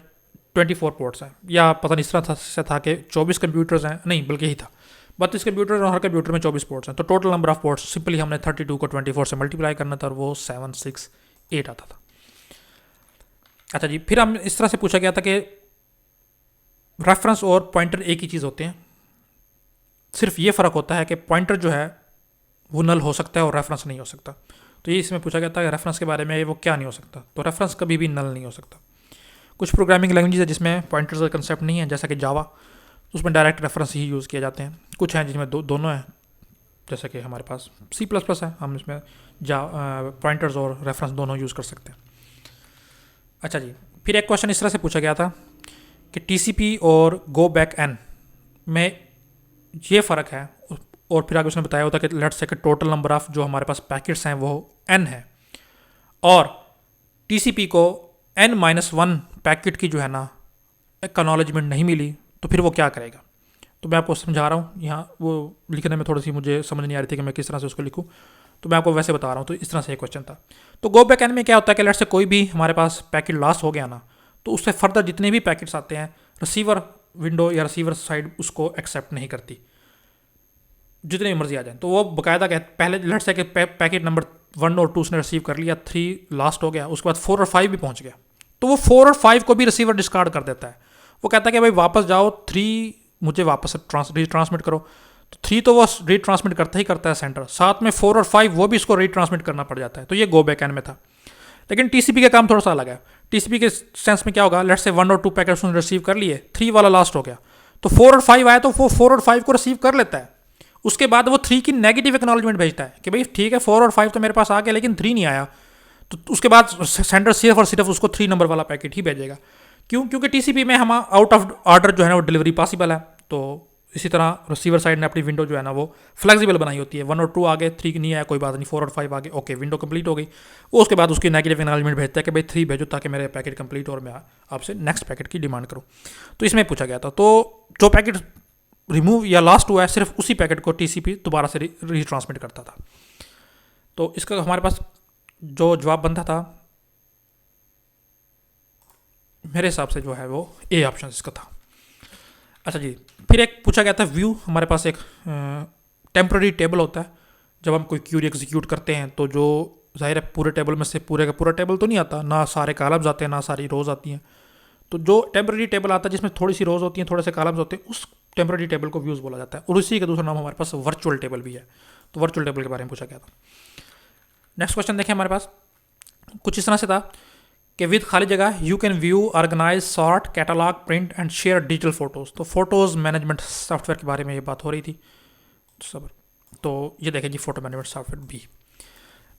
24 पोर्ट्स हैं, या पता नहीं इस तरह से था कि 24 कंप्यूटर्स हैं, नहीं बल्कि ही था 32 कंप्यूटर और हर कंप्यूटर में 24 पोर्ट्स हैं। तो total number of ports simply हमने 32 को 24 से मल्टीप्लाई करना था और वो 768 आता था। अच्छा जी, फिर हम इस तरह से पूछा गया था कि रेफरेंस और पॉइंटर एक ही चीज़ होते हैं, सिर्फ ये फ़र्क होता है कि पॉइंटर जो है वो नल हो सकता है और रेफरेंस नहीं हो सकता। तो ये इसमें पूछा गया था कि रेफरेंस के बारे में वो क्या नहीं हो सकता, तो रेफरेंस कभी भी नल नहीं हो सकता। कुछ प्रोग्रामिंग लैंग्वेज है जिसमें पॉइंटर्स का कंसेप्ट नहीं है, जैसा कि जावा, उसमें डायरेक्ट रेफरेंस ही यूज़ किए जाते हैं। कुछ हैं जिसमें दोनों हैं, जैसा कि हमारे पास C++ है, हम इसमें पॉइंटर्स और रेफरेंस दोनों यूज़ कर सकते हैं। अच्छा जी, फिर एक क्वेश्चन इस तरह से पूछा गया था कि TCP और गो बैक N में ये फ़र्क है, और फिर आगे उसने बताया होता कि लेट्स से कि टोटल नंबर ऑफ जो हमारे पास पैकेट्स हैं वो N है, और TCP को N-1 पैकेट की जो है ना एक्नॉलेजमेंट नहीं मिली, तो फिर वो क्या करेगा। तो मैं आपको समझा रहा हूँ, यहाँ वो लिखने में थोड़ी सी मुझे समझ नहीं आ रही थी कि मैं किस तरह से उसको लिखूँ, तो मैं आपको वैसे बता रहा हूँ। तो इस तरह से एक क्वेश्चन था। तो गो बैक N में क्या होता है कि लेट्स से कोई भी हमारे पास पैकेट लॉस हो गया ना, तो उससे फर्दर जितने भी पैकेट्स आते हैं रिसीवर विंडो या रिसीवर साइड उसको एक्सेप्ट नहीं करती, जितने भी मर्जी आ जाए। तो वो बाकायदा पहले लेट्स से कि पैकेट नंबर 1 और 2 उसने रिसीव कर लिया, 3 लास्ट हो गया, उसके बाद 4 और 5 भी पहुंच गया, तो वो 4 और 5 को भी रिसीवर डिस्कार्ड कर देता है। वो कहता है कि भाई वापस जाओ, 3 मुझे वापस रीट्रांसमिट करो। तो 3 तो वो रीट्रांसमिट करता ही करता है सेंटर, साथ में 4 और 5 वो भी इसको रीट्रांसमिट करना पड़ जाता है। तो ये गो बैक N में था। लेकिन TCP का काम थोड़ा सा अलग है। TCP के सेंस में क्या होगा, लेट्स से 1 और 2 पैकेट्स उसने रिसीव कर लिए, 3 वाला लास्ट हो गया, तो 4 और 5 आया तो वो 4 और 5 को रिसीव कर लेता है। उसके बाद वो 3 की नेगेटिव एक्नॉलेजमेंट भेजता है कि भाई ठीक है 4 और 5 तो मेरे पास आ गया लेकिन 3 नहीं आया। तो उसके बाद सेंटर सिर्फ और सिर्फ उसको 3 नंबर वाला पैकेट ही भेजेगा। क्यों? क्योंकि TCP में हम आउट ऑफ ऑर्डर जो है ना वो डिलीवरी पॉसिबल है। तो इसी तरह रिसीवर साइड ने अपनी विंडो जो है ना वो फ्लेक्सिबल बनाई होती है। 1 और 2 आ गए, 3 नहीं आया कोई बात नहीं, 4 और 5 आ गए, ओके विंडो कंप्लीट हो गई। वो उसके बाद उसकी नेगेटिव एक्नॉलेजमेंट भेजता है कि भाई 3 भेजो ताकि मेरे पैकेट कंप्लीट और मैं आपसे नेक्स्ट पैकेट की डिमांड करूँ। तो इसमें पूछा गया था, तो जो पैकेट रिमूव या लास्ट हुआ है सिर्फ उसी पैकेट को TCP दोबारा से रीट्रांसमिट करता था। तो इसका हमारे पास जो जवाब बनता था मेरे हिसाब से जो है वो ए ऑप्शन इसका था। अच्छा जी, फिर एक पूछा गया था व्यू। हमारे पास एक टेम्प्रेरी टेबल होता है जब हम कोई क्यूरी एग्जीक्यूट करते हैं, तो जो जाहिर है पूरे टेबल में से पूरे का पूरा टेबल तो नहीं आता, ना सारे कॉलम्स आते हैं ना सारी रोज आती हैं। तो जो टेम्प्रेरी टेबल आता है जिसमें थोड़ी सी रोज होती हैं, थोड़े से कॉलम्स होते हैं, उस टेम्प्रेरी टेबल को व्यूज बोला जाता है। और उसी का दूसरा नाम हमारे पास वर्चुअल टेबल भी है। तो वर्चुअल टेबल के बारे में पूछा गया था। नेक्स्ट क्वेश्चन देखें, हमारे पास कुछ इस तरह से था कि विद खाली जगह you can view, organize, sort, catalog, print and share digital photos. तो फोटोज मैनेजमेंट सॉफ्टवेयर के बारे में ये बात हो रही थी सब। तो ये देखें जी, फोटो मैनेजमेंट सॉफ्टवेयर भी।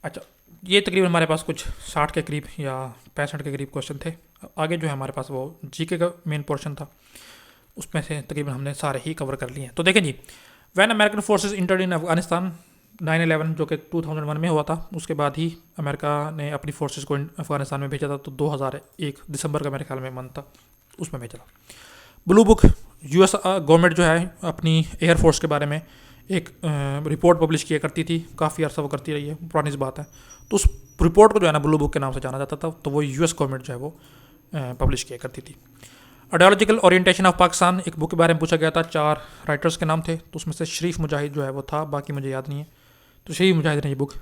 अच्छा, ये तकरीबन हमारे पास कुछ 60 के करीब या 65 के करीब क्वेश्चन थे। आगे जो है हमारे पास वो जीके का मेन पोर्शन था, उसमें से तकरीबन हमने सारे ही कवर कर लिए हैं। तो देखें जी, when American forces entered in Afghanistan 9/11 जो कि 2001 में हुआ था, उसके बाद ही अमेरिका ने अपनी फोर्सेस को अफगानिस्तान में भेजा था। तो 2001 दिसंबर का मेरे ख्याल में मंथ था, उसमें भेजा था। ब्लू बुक, यूएस गवर्नमेंट जो है अपनी एयरफोर्स के बारे में एक रिपोर्ट पब्लिश किया करती थी, काफ़ी अर्सा वो करती रही है, पुरानी सी बात है। तो उस रिपोर्ट को जो है ना ब्लू बुक के नाम से जाना जाता था। तो वो यूएस गवर्नमेंट जो है वो पब्लिश किया करती थी। आइडियोलॉजिकल ओरिएंटेशन ऑफ पाकिस्तान, एक बुक के बारे में पूछा गया था। 4 राइटर्स के नाम थे, तो उसमें से शरीफ मुजाहिद जो है वो था, बाकी मुझे याद नहीं है। तो शरीफ मुजाहिद ने ये बुक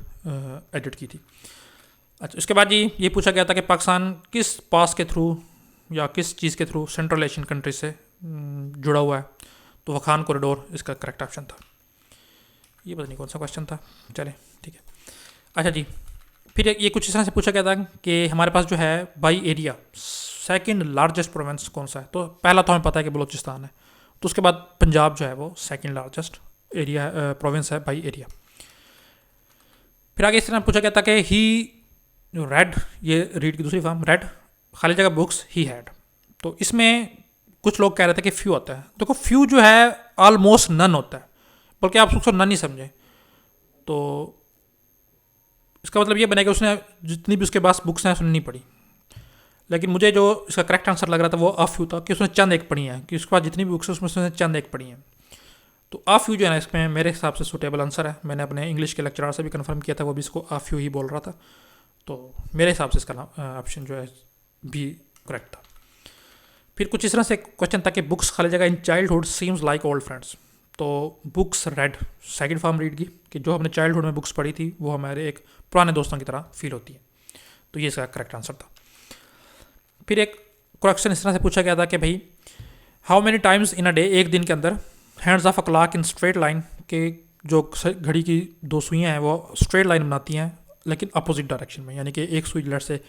एडिट की थी। अच्छा, उसके बाद जी ये पूछा गया था कि पाकिस्तान किस पास के थ्रू या किस चीज़ के थ्रू सेंट्रल एशियन कंट्री से जुड़ा हुआ है। तो वखान कॉरिडोर इसका करेक्ट ऑप्शन था। ये पता नहीं कौन सा क्वेश्चन था, चले ठीक है। अच्छा जी, फिर ये कुछ इस तरह से पूछा गया था कि हमारे पास जो है by area second largest province कौन सा है। तो पहला तो हमें पता है कि बलूचिस्तान है, तो उसके बाद पंजाब जो है वो सेकंड लार्जेस्ट एरिया प्रोविंस है बाई एरिया। फिर आगे इस तरह पूछा गया था कि ही जो रेड, ये रीड की दूसरी फॉर्म रेड, खाली जगह बुक्स ही हैड। तो इसमें कुछ लोग कह रहे थे कि फ्यू होता है। देखो फ्यू जो है ऑलमोस्ट नन होता है, बल्कि आप उसको नन ही समझें। तो इसका मतलब ये बनेगा उसने जितनी भी उसके पास बुक्स हैं उसने नहीं पढ़ी। लेकिन मुझे जो इसका करेक्ट आंसर लग रहा था वो अ फ्यू था, कि उसने चंद एक पढ़ी है, कि उसके पास जितनी भी बुक्स है उसमें उसने चंद एक पढ़ी हैं। तो आ फ्यू जो है ना इसमें मेरे हिसाब से सूटेबल आंसर है। मैंने अपने इंग्लिश के लेक्चरर से भी कंफर्म किया था, वो भी इसको आ फ्यू ही बोल रहा था। तो मेरे हिसाब से इसका ऑप्शन जो है भी करेक्ट था। फिर कुछ इस तरह से क्वेश्चन था कि बुक्स खाली जगह in childhood seems like old friends. तो books read, second form read की, कि जो हमने चाइल्डहुड में बुक्स पढ़ी थी वो हमारे एक पुराने दोस्तों की तरह फील होती है। तो ये इसका करेक्ट आंसर था। फिर एक क्वेश्चन इस तरह से पूछा गया था कि भाई how many times in a day, एक दिन के अंदर, hands of a clock in straight line, के जो घड़ी की 2 सुइयाँ हैं वो स्ट्रेट लाइन बनाती हैं लेकिन अपोजिट डायरेक्शन में। यानी कि एक सुई लेट से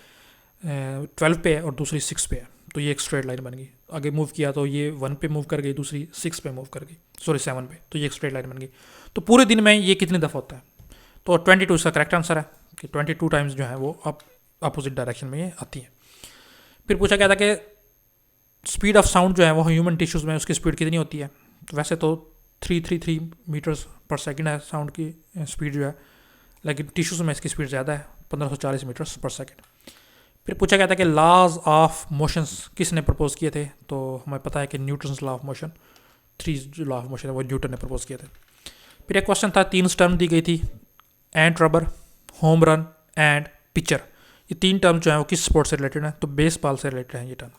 12 पे है और दूसरी 6 पे है, तो ये एक स्ट्रेट लाइन बन गई। आगे मूव किया तो ये 1 पे मूव कर गई, दूसरी 6 पे मूव कर गई, सॉरी 7 पे, तो ये एक स्ट्रेट लाइन बन गई। तो पूरे दिन में ये कितनी दफ़ा होता है? तो 22 इसका करेक्ट आंसर है, कि 22 टाइम्स जो है वो अपोजिट डायरेक्शन में ये आती है। फिर पूछा गया था कि स्पीड ऑफ साउंड जो है वो ह्यूमन टिश्यूज़ में उसकी स्पीड कितनी होती है। तो वैसे तो 333 मीटर्स पर सेकंड है साउंड की स्पीड जो है, लेकिन टिश्यूज़ में इसकी स्पीड ज़्यादा है, 1540 मीटर्स पर सेकंड। फिर पूछा गया था कि लॉज ऑफ मोशंस किसने प्रपोज किए थे। तो हमें पता है कि न्यूटन्स लॉ ऑफ मोशन, 3 जो लॉ ऑफ मोशन है वो न्यूटन ने प्रपोज किए थे। फिर एक क्वेश्चन था, 3 टर्म दी गई थी, and rubber, home run and pitcher. ये 3 टर्म जो है वो किस स्पोर्ट से रिलेटेड है? तो बेसबॉल से रिलेटेड है ये टर्म।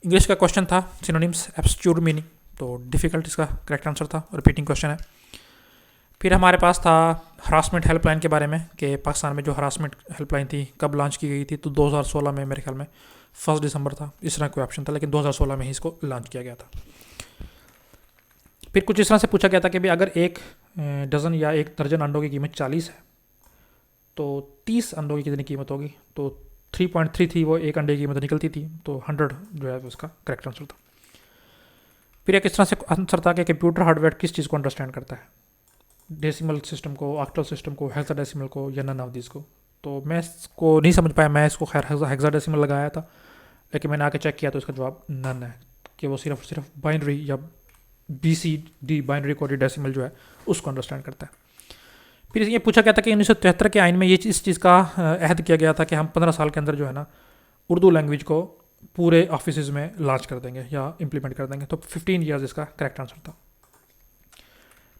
इंग्लिश का क्वेश्चन था सिनोनिम्स, एब्सट्यूट मीनिंग, तो डिफिकल्ट इसका करेक्ट आंसर था, रिपीटिंग क्वेश्चन है। फिर हमारे पास था हरासमेंट हेल्पलाइन के बारे में, कि पाकिस्तान में जो हरासमेंट हेल्पलाइन थी कब लॉन्च की गई थी। तो 2016 में मेरे ख्याल में 1 दिसंबर था, इस तरह कोई ऑप्शन था, लेकिन 2016 में ही इसको लॉन्च किया गया था। फिर कुछ इस तरह से पूछा गया था कि भाई अगर 1 डज़न या 1 दर्जन अंडों की कीमत 40 है तो 30 अंडों की कितनी कीमत होगी। तो 3.33 वो एक अंडे की कीमत निकलती थी, तो 100 जो है उसका करेक्ट आंसर था। फिर एक इस तरह से आंसर था कि कंप्यूटर हार्डवेयर किस चीज़ को अंडरस्टैंड करता है, डेसिमल सिस्टम को, ऑक्टल सिस्टम को, हेक्साडेसिमल को, या नन ऑफ दिस को। तो मैं इसको नहीं समझ पाया, मैं इसको खैर हेक्साडेसिमल लगाया था, लेकिन मैंने आके चेक किया तो इसका जवाब नन है, कि वो सिर्फ बाइनरी या BCD बाइनरी कोडेड डेसिमल जो है उसको अंडरस्टैंड करता है। फिर ये पूछा गया था कि 1973 के आइन में ये इस चीज़ का अहद किया गया था कि हम 15 साल के अंदर जो है ना उर्दू लैंग्वेज को पूरे ऑफिस में लॉन्च कर देंगे या इम्प्लीमेंट कर देंगे। तो 15 ईयर्स इसका करेक्ट आंसर था।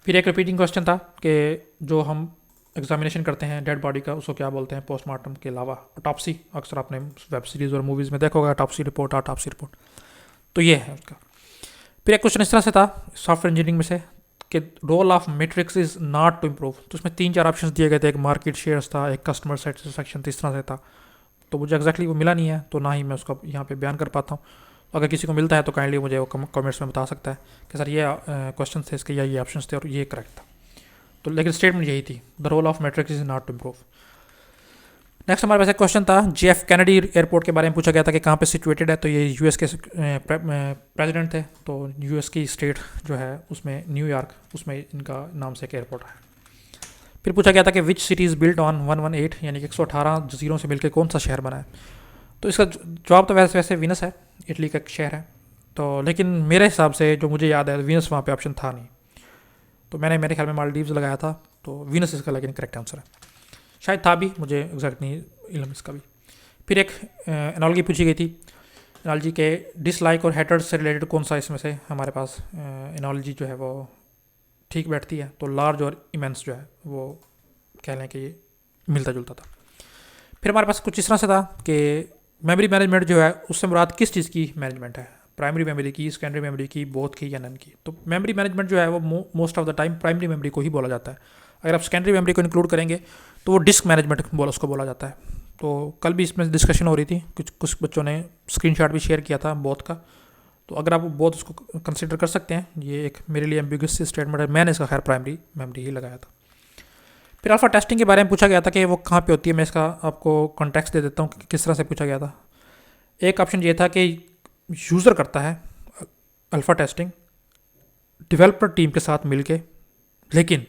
फिर एक रिपीटिंग क्वेश्चन था कि जो हम एग्जामिनेशन करते हैं डेड बॉडी का, उसको क्या बोलते हैं पोस्टमार्टम के अलावा? ऑटोप्सी। अक्सर आपने वेब सीरीज़ और मूवीज़ में देखा होगा ऑटोप्सी रिपोर्ट। तो ये है उसका। फिर एक क्वेश्चन इस तरह से था सॉफ्टवेयर इंजीनियरिंग में से कि role of matrix is not to improve. तो उसमें 3-4 ऑप्शन दिए गए थे, एक मार्केट शेयर्स था, एक कस्टमर सेटिस्फेक्शन था, इस तरह से था। तो मुझे एक्जैक्टली वो मिला नहीं है, तो ना ही मैं उसका यहाँ पे बयान कर पाता हूँ। अगर किसी को मिलता है तो काइंडली मुझे वो कमेंट्स में बता सकता है कि सर ये क्वेश्चन थे इसके या ये ऑप्शन थे और ये करेक्ट था। तो लेकिन स्टेटमेंट यही थी, the role of matrix is not to improve. Next हमारे पास एक क्वेश्चन था JF कैनेडी एयरपोर्ट के बारे में पूछा गया था कि कहाँ पे सिचुएटेड है। तो ये यूएस के प्रेसिडेंट थे, तो यूएस की स्टेट जो है उसमें न्यूयॉर्क, उसमें इनका नाम से एक एयरपोर्ट है। फिर पूछा गया था कि which city is built on 118, यानी कि 118 जजीरों से मिलकर कौन सा शहर बना है। तो इसका जवाब तो वैसे वीनस है, इटली का एक शहर है। तो लेकिन मेरे हिसाब से जो मुझे याद है वीनस वहाँ पे ऑप्शन था नहीं, तो मैंने मेरे ख्याल में मालदीव्स लगाया था। तो वीनस इसका लेकिन करेक्ट आंसर है, शायद था भी, मुझे एग्जैक्ट नहीं इल्म इसका भी। फिर एक एनालॉजी पूछी गई थी, एनालॉजी के डिसलाइक और हेटर्ड से रिलेटेड कौन सा इसमें से हमारे पास एनालॉजी जो है वो ठीक बैठती है। तो लार्ज और इमेंस जो है वो कह लें कि ये मिलता जुलता था। फिर हमारे पास कुछ इस तरह से था कि मेमोरी मैनेजमेंट जो है उससे मुराद किस चीज़ की मैनेजमेंट है, प्राइमरी मेमोरी की, सेकेंडरी मेमोरी की, बोथ की या नन की। तो मेमोरी मैनेजमेंट जो है वो most of the time primary memory को ही बोला जाता है। अगर आप सेकेंडरी मेमोरी को इंक्लूड करेंगे तो वो डिस्क मैनेजमेंट उसको बोला जाता है। तो कल भी इसमें डिस्कशन हो रही थी, कुछ बच्चों ने स्क्रीनशॉट भी शेयर किया था बोथ का। तो अगर आप बोथ उसको कंसिडर कर सकते हैं, ये एक मेरे लिए एम्बिगुअस स्टेटमेंट है, मैंने इसका खैर प्राइमरी मेमोरी ही लगाया था। फिर अल्फा टेस्टिंग के बारे में पूछा गया था कि वो कहाँ पे होती है। मैं इसका आपको कॉन्टेक्स्ट दे देता हूँ कि किस तरह से पूछा गया था। एक ऑप्शन ये था कि यूज़र करता है अल्फा टेस्टिंग डेवलपर टीम के साथ मिलके, लेकिन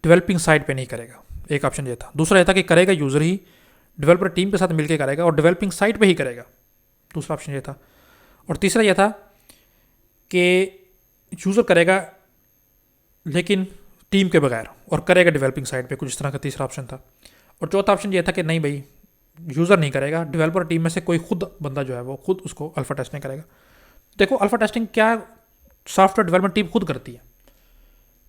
डेवलपिंग साइड पे नहीं करेगा। एक ऑप्शन ये था। दूसरा ये था कि करेगा यूज़र ही, डेवलपर टीम के साथ मिलके करेगा और डेवलपिंग साइड पे ही करेगा। दूसरा ऑप्शन ये था। और तीसरा ये था कि यूज़र करेगा लेकिन टीम के बगैर और करेगा डेवलपिंग साइड पे, कुछ इस तरह का तीसरा ऑप्शन था। और चौथा ऑप्शन ये था कि नहीं भाई, यूज़र नहीं करेगा, डेवलपर टीम में से कोई खुद बंदा जो है वो खुद उसको अल्फा टेस्टिंग करेगा। देखो अल्फा टेस्टिंग क्या सॉफ्टवेयर डेवलपमेंट टीम खुद करती है,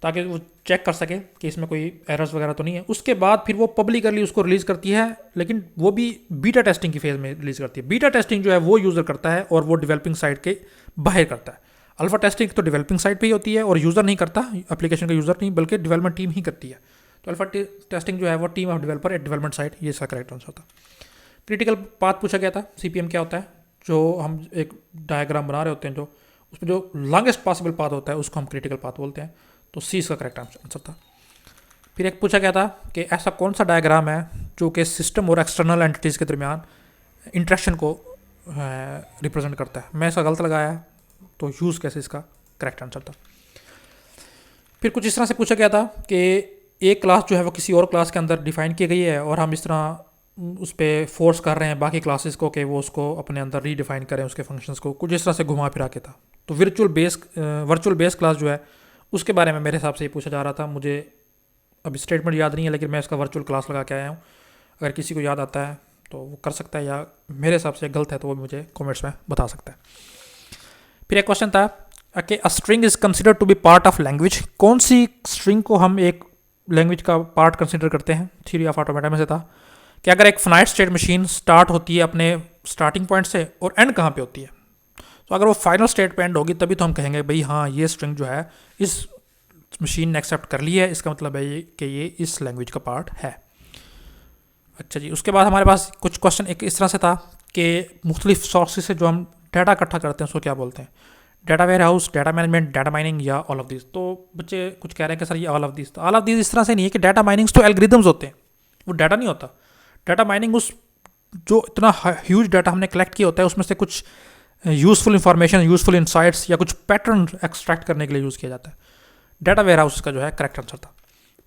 ताकि वो चेक कर सके कि इसमें कोई एरर्स वगैरह तो नहीं है। उसके बाद फिर वो पब्लिकली उसको रिलीज़ करती है, लेकिन वो भी बीटा टेस्टिंग की फेज़ में रिलीज़ करती है। बीटा टेस्टिंग जो है वो यूज़र करता है और वो डेवलपिंग साइड के बाहर करता है। अल्फा टेस्टिंग तो डेवलपिंग साइड पे ही होती है और यूज़र नहीं करता, एप्लीकेशन का यूज़र नहीं बल्कि डेवलपमेंट टीम ही करती है। तो अल्फा टेस्टिंग जो है वो team of developer at development side, ये इसका करेक्ट आंसर था। क्रिटिकल पाथ पूछा गया था, CPM क्या होता है। जो हम एक डायग्राम बना रहे होते हैं, जो उसमें जो लॉन्गेस्ट पॉसिबल पाथ होता है उसको हम क्रिटिकल पाथ बोलते हैं। तो C इसका करेक्ट आंसर था। फिर एक पूछा गया था कि ऐसा कौन सा डायग्राम है जो कि सिस्टम और एक्सटर्नल एंटिटीज़ के दरमियान इंटरेक्शन को रिप्रेजेंट करता है। मैं इसका गलत लगाया, तो यूज़ कैसे इसका करेक्ट आंसर था। फिर कुछ इस तरह से पूछा गया था कि एक क्लास जो है वो किसी और क्लास के अंदर डिफाइन की गई है और हम इस तरह उस पर फोर्स कर रहे हैं बाकी क्लासेस को कि वो उसको अपने अंदर रीडिफाइन करें उसके फंक्शंस को, कुछ इस तरह से घुमा फिरा के था। तो वर्चुअल बेस क्लास जो है उसके बारे में मेरे हिसाब से ये पूछा जा रहा था। मुझे अभी स्टेटमेंट याद नहीं है, लेकिन मैं इसका वर्चुअल क्लास लगा के आया हूँ। अगर किसी को याद आता है तो वो कर सकता है, या मेरे हिसाब से गलत है तो वो भी मुझे कमेंट्स में बता सकता है। फिर एक क्वेश्चन था कि a string is considered to be part of language. कौन सी स्ट्रिंग को हम एक लैंग्वेज का पार्ट कंसिडर करते हैं। थ्योरी ऑफ ऑटोमेटा में से था कि अगर एक फाइनाइट स्टेट मशीन स्टार्ट होती है अपने स्टार्टिंग पॉइंट से और एंड कहाँ पे होती है, तो अगर वो फाइनल स्टेट पे एंड होगी तभी तो हम कहेंगे भाई हाँ ये स्ट्रिंग जो है इस मशीन ने एक्सेप्ट कर ली है, इसका मतलब है कि ये इस लैंग्वेज का पार्ट है। अच्छा जी, उसके बाद हमारे पास कुछ क्वेश्चन एक इस तरह से था कि मुख्तलिफ सोर्सेज से जो हम डाटा इकट्ठा करते हैं उसको क्या बोलते हैं। Data warehouse, data management, data mining या ऑल ऑफ दिस। तो बच्चे कुछ कह रहे हैं कि सर ये ऑल ऑफ दिस। तो ऑल ऑफ दिस इस तरह से नहीं है कि डाटा माइनिंग्स तो एल्गोरिदम्स होते हैं, वो डाटा नहीं होता। डाटा माइनिंग उस जो इतना ह्यूज डाटा हमने कलेक्ट किया होता है उसमें से कुछ यूज़फुल इंफॉर्मेशन, यूज़फुल इंसाइट्स या कुछ पैटर्न एक्सट्रैक्ट करने के लिए यूज़ किया जाता है। डाटा वेयर हाउस का जो है करेक्ट आंसर था।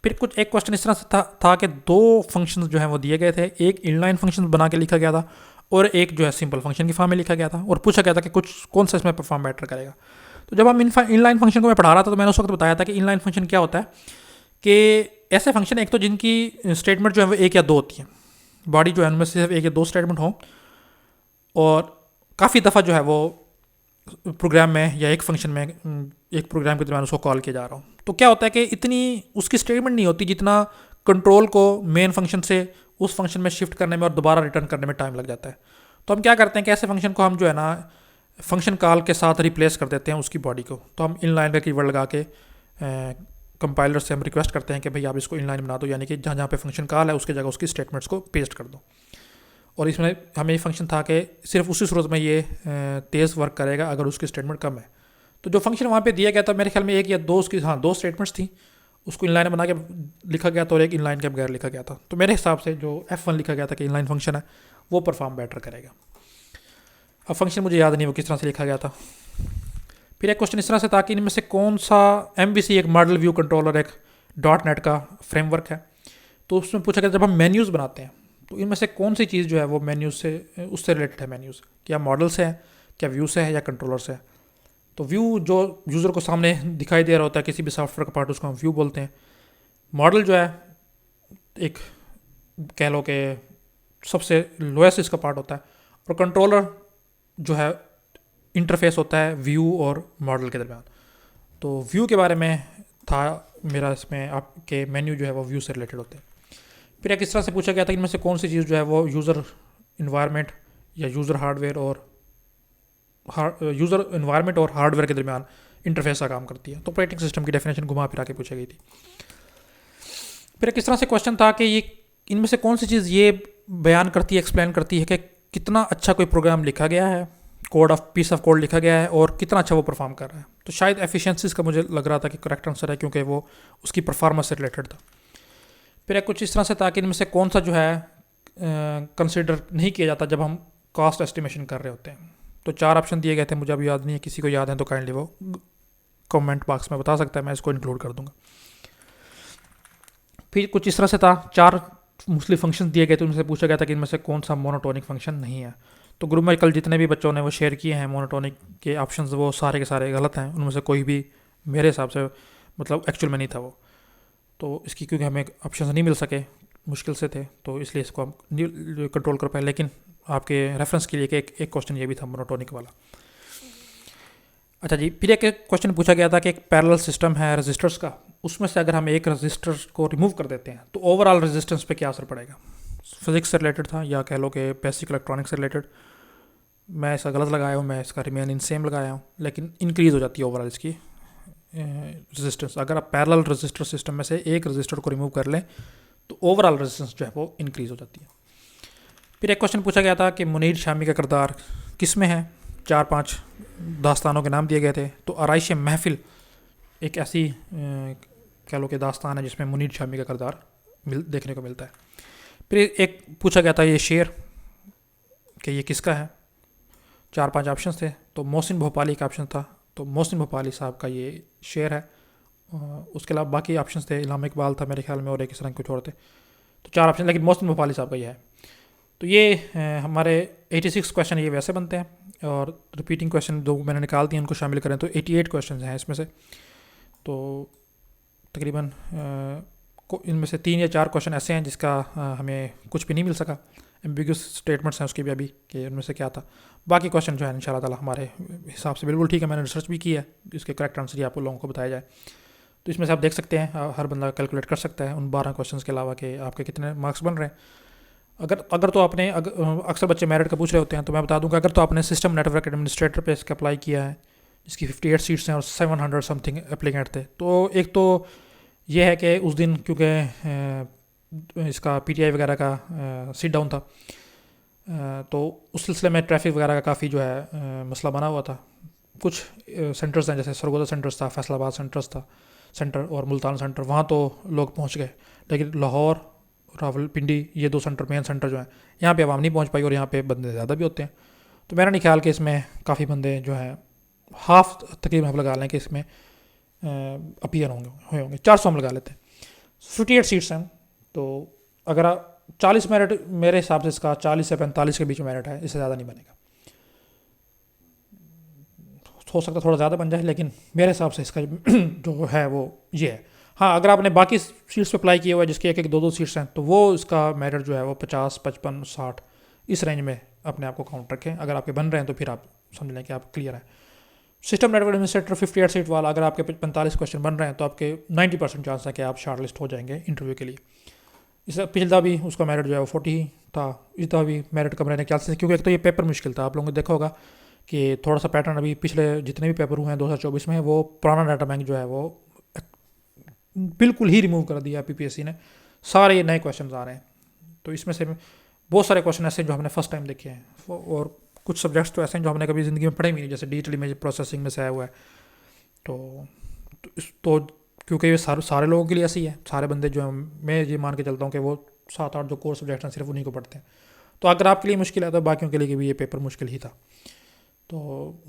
फिर कुछ एक क्वेश्चन इस तरह से था कि दो फंक्शंस जो हैं वो दिए गए थे, एक इनलाइन फंक्शन बना के लिखा गया था और एक जो है सिंपल फंक्शन की फॉर्म में लिखा गया था, और पूछा गया था कि कुछ कौन सा इसमें परफॉर्म बेटर करेगा। तो जब हम इनलाइन फंक्शन को मैं पढ़ा रहा था तो मैंने उस वक्त बताया था कि इनलाइन फंक्शन क्या होता है कि ऐसे फंक्शन एक तो जिनकी स्टेटमेंट जो है वो एक या दो होती है, बॉडी जो है उनमें सिर्फ एक या दो स्टेटमेंट हो, और काफ़ी दफ़ा जो है वो प्रोग्राम में या एक फंक्शन में एक प्रोग्राम के दरमियान उसको कॉल किया जा रहा हो, तो क्या होता है कि इतनी उसकी स्टेटमेंट नहीं होती जितना कंट्रोल को मेन फंक्शन से उस फंक्शन में शिफ्ट करने में और दोबारा रिटर्न करने में टाइम लग जाता है। तो हम क्या करते हैं कि ऐसे फंक्शन को हम जो है ना फंक्शन कॉल के साथ रिप्लेस कर देते हैं उसकी बॉडी को। तो हम इनलाइन का कीवर्ड लगा के कंपाइलर से हम रिक्वेस्ट करते हैं कि भाई आप इसको इनलाइन बना दो, यानी कि जहाँ जहाँ पे फंक्शन कॉल है उसकी जगह उसकी स्टेटमेंट्स को पेस्ट कर दो। और इसमें हमें ये फंक्शन था कि सिर्फ उसी सूरत में ये तेज़ वर्क करेगा अगर उसकी स्टेटमेंट कम है। तो जो फंक्शन वहाँ पे दिया गया था मेरे ख्याल में एक या दो उसकी दो स्टेटमेंट्स थी, उसको इनलाइन बना के लिखा गया था और एक इनलाइन के बगैर लिखा गया था। तो मेरे हिसाब से जो F1 लिखा गया था कि इनलाइन फंक्शन है वो परफॉर्म बेटर करेगा। अब फंक्शन मुझे याद नहीं वो किस तरह से लिखा गया था। फिर एक क्वेश्चन इस तरह से था कि इनमें से कौन सा MVC एक मॉडल व्यू कंट्रोलर एक .NET का फ्रेमवर्क है। तो उसमें पूछा गया जब हम मेन्यूज़ बनाते हैं तो इनमें से कौन सी चीज़ जो है वो मेन्यूज से उससे रिलेटेड है। मेन्यूज़ क्या मॉडल से है, क्या व्यू से है, या कंट्रोलर से है। तो व्यू जो यूज़र को सामने दिखाई दे रहा होता है किसी भी सॉफ्टवेयर का पार्ट, उसको हम व्यू बोलते हैं। मॉडल जो है एक कह लो कि सबसे लोएस्ट इसका पार्ट होता है, और कंट्रोलर जो है इंटरफेस होता है व्यू और मॉडल के दरमियान। तो व्यू के बारे में था मेरा इसमें आपके मेन्यू जो है वो व्यू से रिलेटेड होते हैं। फिर एक इस तरह से पूछा गया था इनमें से कौन सी चीज़ जो है वो यूज़र इन्वायरमेंट या यूज़र हार्डवेयर और हार्डवेयर के दरमियान इंटरफेस का काम करती है। तो ऑपरेटिंग सिस्टम की डेफिनेशन घुमा फिरा के पूछी गई थी। फिर एक इस तरह से क्वेश्चन था कि ये इनमें से कौन सी चीज़ ये बयान करती है, एक्सप्लेन करती है कि कितना अच्छा कोई प्रोग्राम लिखा गया है, पीस ऑफ कोड लिखा गया है और कितना अच्छा वो परफॉर्म कर रहा है। तो शायद एफिशिएंसीज का मुझे लग रहा था कि करेक्ट आंसर है, क्योंकि वो उसकी परफॉर्मेंस से रिलेटेड था। फिर कुछ इस तरह से था कि इनमें से कौन सा जो है कंसिडर नहीं किया जाता जब हम कॉस्ट एस्टिमेशन कर रहे होते हैं। तो 4 ऑप्शन दिए गए थे, मुझे अभी याद नहीं है, किसी को याद है तो काइंडली वो कमेंट बॉक्स में बता सकता है, मैं इसको इंक्लूड कर दूंगा। फिर कुछ इस तरह से था, 4 मोस्टली फंक्शन दिए गए थे, उनसे पूछा गया था कि इनमें से कौन सा मोनोटोनिक फंक्शन नहीं है। तो ग्रुप में कल जितने भी बच्चों ने वो शेयर किए हैं मोनोटोनिक के ऑप्शंस, वो सारे के सारे गलत हैं। उनमें से कोई भी मेरे हिसाब से मतलब एक्चुअल में नहीं था वो। तो इसकी क्योंकि हमें ऑप्शन नहीं मिल सके, मुश्किल से थे, तो इसलिए इसको हम कंट्रोल कर पाए। लेकिन आपके रेफरेंस के लिए कि एक क्वेश्चन ये भी था मोनोटोनिक वाला। अच्छा जी, फिर एक क्वेश्चन पूछा गया था कि एक पैरेलल सिस्टम है रजिस्टर्स का, उसमें से अगर हम एक रजिस्टर को रिमूव कर देते हैं तो ओवरऑल रेजिस्टेंस पे क्या असर पड़ेगा। फिजिक्स से रिलेटेड था या कह लो कि बेसिक इलेक्ट्रॉनिक्स से रिलेटेड। मैं इसका गलत लगाया हूँ, मैं इसका रिमेन इन सेम लगाया हूँ, लेकिन इंक्रीज़ हो जाती है ओवरऑल इसकी रेजिस्टेंस। अगर आप पैरेलल रजिस्टर सिस्टम में से एक रजिस्टर को रिमूव कर लें तो ओवरऑल रेजिस्टेंस जो है वो इंक्रीज़ हो जाती है। फिर एक क्वेश्चन पूछा गया था कि मुनीर शामी का किरदार किस में है। 4-5 दास्तानों के नाम दिए गए थे। तो आराइश महफिल एक ऐसी कह लो कि दास्तान है जिसमें मुनीर शामी का किरदार देखने को मिलता है। फिर एक पूछा गया था ये शेर कि ये किसका है। 4-5 ऑप्शन थे, तो मोहसिन भोपाली का ऑप्शन था, तो मोहसिन भोपाली साहब का ये शेर है। उसके अलावा बाकी ऑप्शन थे, इलामा इकबाल था मेरे ख्याल में और एक इस तरह कुछ और थे। तो 4 ऑप्शन, लेकिन मोहसिन भोपाली साहब का ये है। तो ये हमारे 86 क्वेश्चन ये वैसे बनते हैं, और रिपीटिंग क्वेश्चन जो मैंने निकाल दिए उनको शामिल करें तो 88 क्वेश्चन हैं इसमें से। तो तकरीबन इनमें से 3 या 4 क्वेश्चन ऐसे हैं जिसका हमें कुछ भी नहीं मिल सका। एम्बिगुअस स्टेटमेंट्स हैं उसके भी अभी कि उनमें से क्या था। बाकी क्वेश्चन जो है इंशाल्लाह ताला हमारे हिसाब से बिल्कुल ठीक है, मैंने रिसर्च भी की है, इसके करेक्ट आंसर ही आप लोगों को बताया जाए। तो इसमें से आप देख सकते हैं, हर बंदा कैलकुलेट कर सकता है उन 12 क्वेश्चन के अलावा कि आपके कितने मार्क्स बन रहे हैं। अगर तो आपने अक्सर बच्चे मेरिट का पूछ रहे होते हैं, तो मैं बता दूंगा अगर तो आपने सिस्टम नेटवर्क एडमिनिस्ट्रेटर पे इसका अप्लाई किया है जिसकी 58 सीट्स हैं और 700 समथिंग एप्लीकेंट थे, तो एक तो ये है कि उस दिन क्योंकि इसका PTI वगैरह का सिट डाउन था, तो उस सिलसिले में ट्रैफिक वगैरह का काफ़ी जो है मसला बना हुआ था। कुछ सेंटर्स हैं जैसे सरगोदा सेंटर्स था, फैसलाबाद सेंटर और मुल्तान सेंटर, वहाँ तो लोग पहुँच गए, लेकिन लाहौर, रावलपिंडी, ये 2 सेंटर मेन सेंटर जो हैं यहाँ पे आवाम नहीं पहुँच पाई, और यहाँ पे बंदे ज़्यादा भी होते हैं। तो मेरा नहीं ख्याल कि इसमें काफ़ी बंदे जो हैं हाफ तकरीबन हम लगा लें कि इसमें अपीयर होंगे 400 हम लगा लेते हैं। 58 सीट्स हैं, तो अगर 40 मेरिट मेरे हिसाब से इसका 40 से 45 के बीच में मेरिट है, इससे ज़्यादा नहीं बनेगा। हो सकता थोड़ा ज़्यादा बन जाए, लेकिन मेरे हिसाब से इसका जो है वो ये है। हाँ, अगर आपने बाकी सीट्स पे अप्लाई किया हुआ है जिसके 1-1, 2-2 सीट्स हैं, तो वो इसका मेरिट जो है वो 50, 55, 60 इस रेंज में अपने आप को काउंट रखें। अगर आपके बन रहे हैं तो फिर आप समझ लें कि आप क्लियर हैं। सिस्टम नेटवर्क एडमिनिस्ट्रेटर 58 सीट वाला, अगर आपके 45 क्वेश्चन बन रहे हैं तो आपके 90% चांस है कि आप शॉर्ट लिस्ट हो जाएंगे इंटरव्यू के लिए। इससे पिछला भी उसका मेरिट जो है वो 40 था, इस दफ़ा भी मेरिट कम रहने के चांसेस है, क्योंकि एक तो ये पेपर मुश्किल था। आप लोगों ने देखा होगा कि थोड़ा सा पैटर्न अभी पिछले जितने भी पेपर हुए हैं 2024 में, वो पुराना डाटा बैंक जो है वो बिल्कुल ही रिमूव कर दिया पीपीएससी ने, सारे नए क्वेश्चन आ रहे हैं। तो इसमें से बहुत सारे क्वेश्चन ऐसे हैं जो हमने फर्स्ट टाइम देखे हैं, और कुछ सब्जेक्ट्स तो ऐसे हैं जो हमने कभी ज़िंदगी में पढ़े भी नहीं, जैसे डिजिटल इमेज प्रोसेसिंग में से आया हुआ है। तो क्योंकि ये सारे लोगों के लिए ऐसे ही है, सारे बंदे जो हैं, मैं ये मान के चलता हूँ कि वो 7-8 जो कोर सब्जेक्ट हैं सिर्फ उन्हीं को पढ़ते हैं। तो अगर आपके लिए मुश्किल है तो बाकियों के लिए भी ये पेपर मुश्किल ही था। तो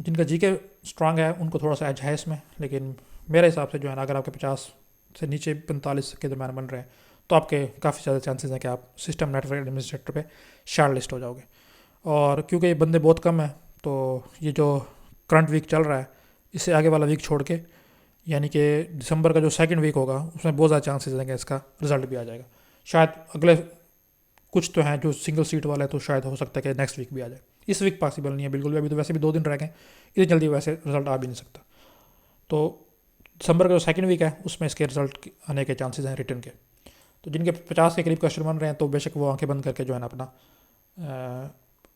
जिनका जीके स्ट्रांग है उनको थोड़ा सा एज है इसमें, लेकिन मेरे हिसाब से जो है ना, अगर आपके 50 से नीचे 45 के दरम्यान बन रहे हैं तो आपके काफ़ी ज़्यादा चांसेस हैं कि आप सिस्टम नेटवर्क एडमिनिस्ट्रेटर पे शॉर्ट लिस्ट हो जाओगे। और क्योंकि ये बंदे बहुत कम हैं, तो ये जो करंट वीक चल रहा है, इससे आगे वाला वीक छोड़ के, यानी कि दिसंबर का जो सेकंड वीक होगा, उसमें बहुत ज़्यादा चांसेस हैं कि इसका रिजल्ट भी आ जाएगा। शायद अगले कुछ तो हैं जो सिंगल सीट वाले हैं, तो शायद हो सकता है कि नेक्स्ट वीक भी आ जाए। इस वीक पॉसिबल नहीं है बिल्कुल भी, अभी तो वैसे भी 2 दिन रह गए, इतनी जल्दी वैसे रिजल्ट आ भी नहीं सकता। तो दिसंबर का जो सेकंड वीक है उसमें इसके रिजल्ट आने के चांसेस हैं रिटर्न के। तो जिनके 50 के करीब क्वेश्चन बन रहे हैं तो बेशक वो आंखें बंद करके जो है ना अपना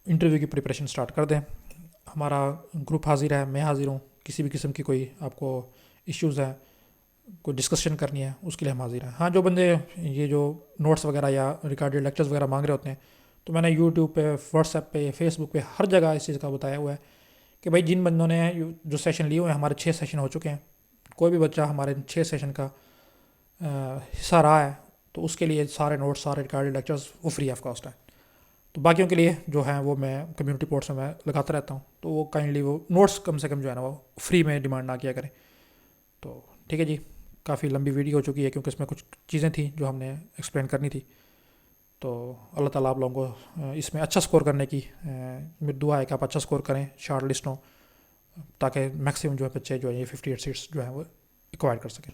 इंटरव्यू की प्रिपरेशन स्टार्ट कर दें। हमारा ग्रुप हाजिर है, मैं हाजिर हूँ, किसी भी किस्म की कोई आपको इश्यूज़ है, कोई डिस्कशन करनी है, उसके लिए हम हाजिर हैं। हाँ, जो बंदे ये जो नोट्स वगैरह या रिकॉर्डेड लेक्चर्स वगैरह मांग रहे होते हैं, तो मैंने यूट्यूब पे, व्हाट्सएप पे, फेसबुक पे हर जगह इस चीज़ का बताया हुआ है कि भाई जिन बंदों ने जो सेशन लिए हुए हैं, हमारे 6 सेशन हो चुके हैं, कोई भी बच्चा हमारे 6 सेशन का हिस्सा रहा है तो उसके लिए सारे नोट्स, सारे रिकॉर्डेड लेक्चर्स वो फ्री ऑफ कॉस्ट है। तो बाकियों के लिए जो है वो मैं कम्युनिटी पोर्ट्स में मैं लगाता रहता हूँ, तो वो काइंडली वो नोट्स कम से कम जो है ना वो फ्री में डिमांड ना किया करें। तो ठीक है जी, काफ़ी लंबी वीडियो हो चुकी है क्योंकि इसमें कुछ चीज़ें थी जो हमने एक्सप्लेन करनी थी। तो अल्लाह ताला आप लोगों को इसमें अच्छा स्कोर करने की मेरी दुआ है कि आप अच्छा स्कोर करें, शॉर्ट लिस्ट हो, ताकि मैक्सिमम जो है बच्चे जो है ये 58 सीट्स जो है वो एक्वायर कर सकें।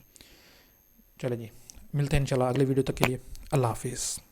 चले जी, मिलते हैं इंशाल्लाह अगली वीडियो तक के लिए। अल्लाह हाफिज़।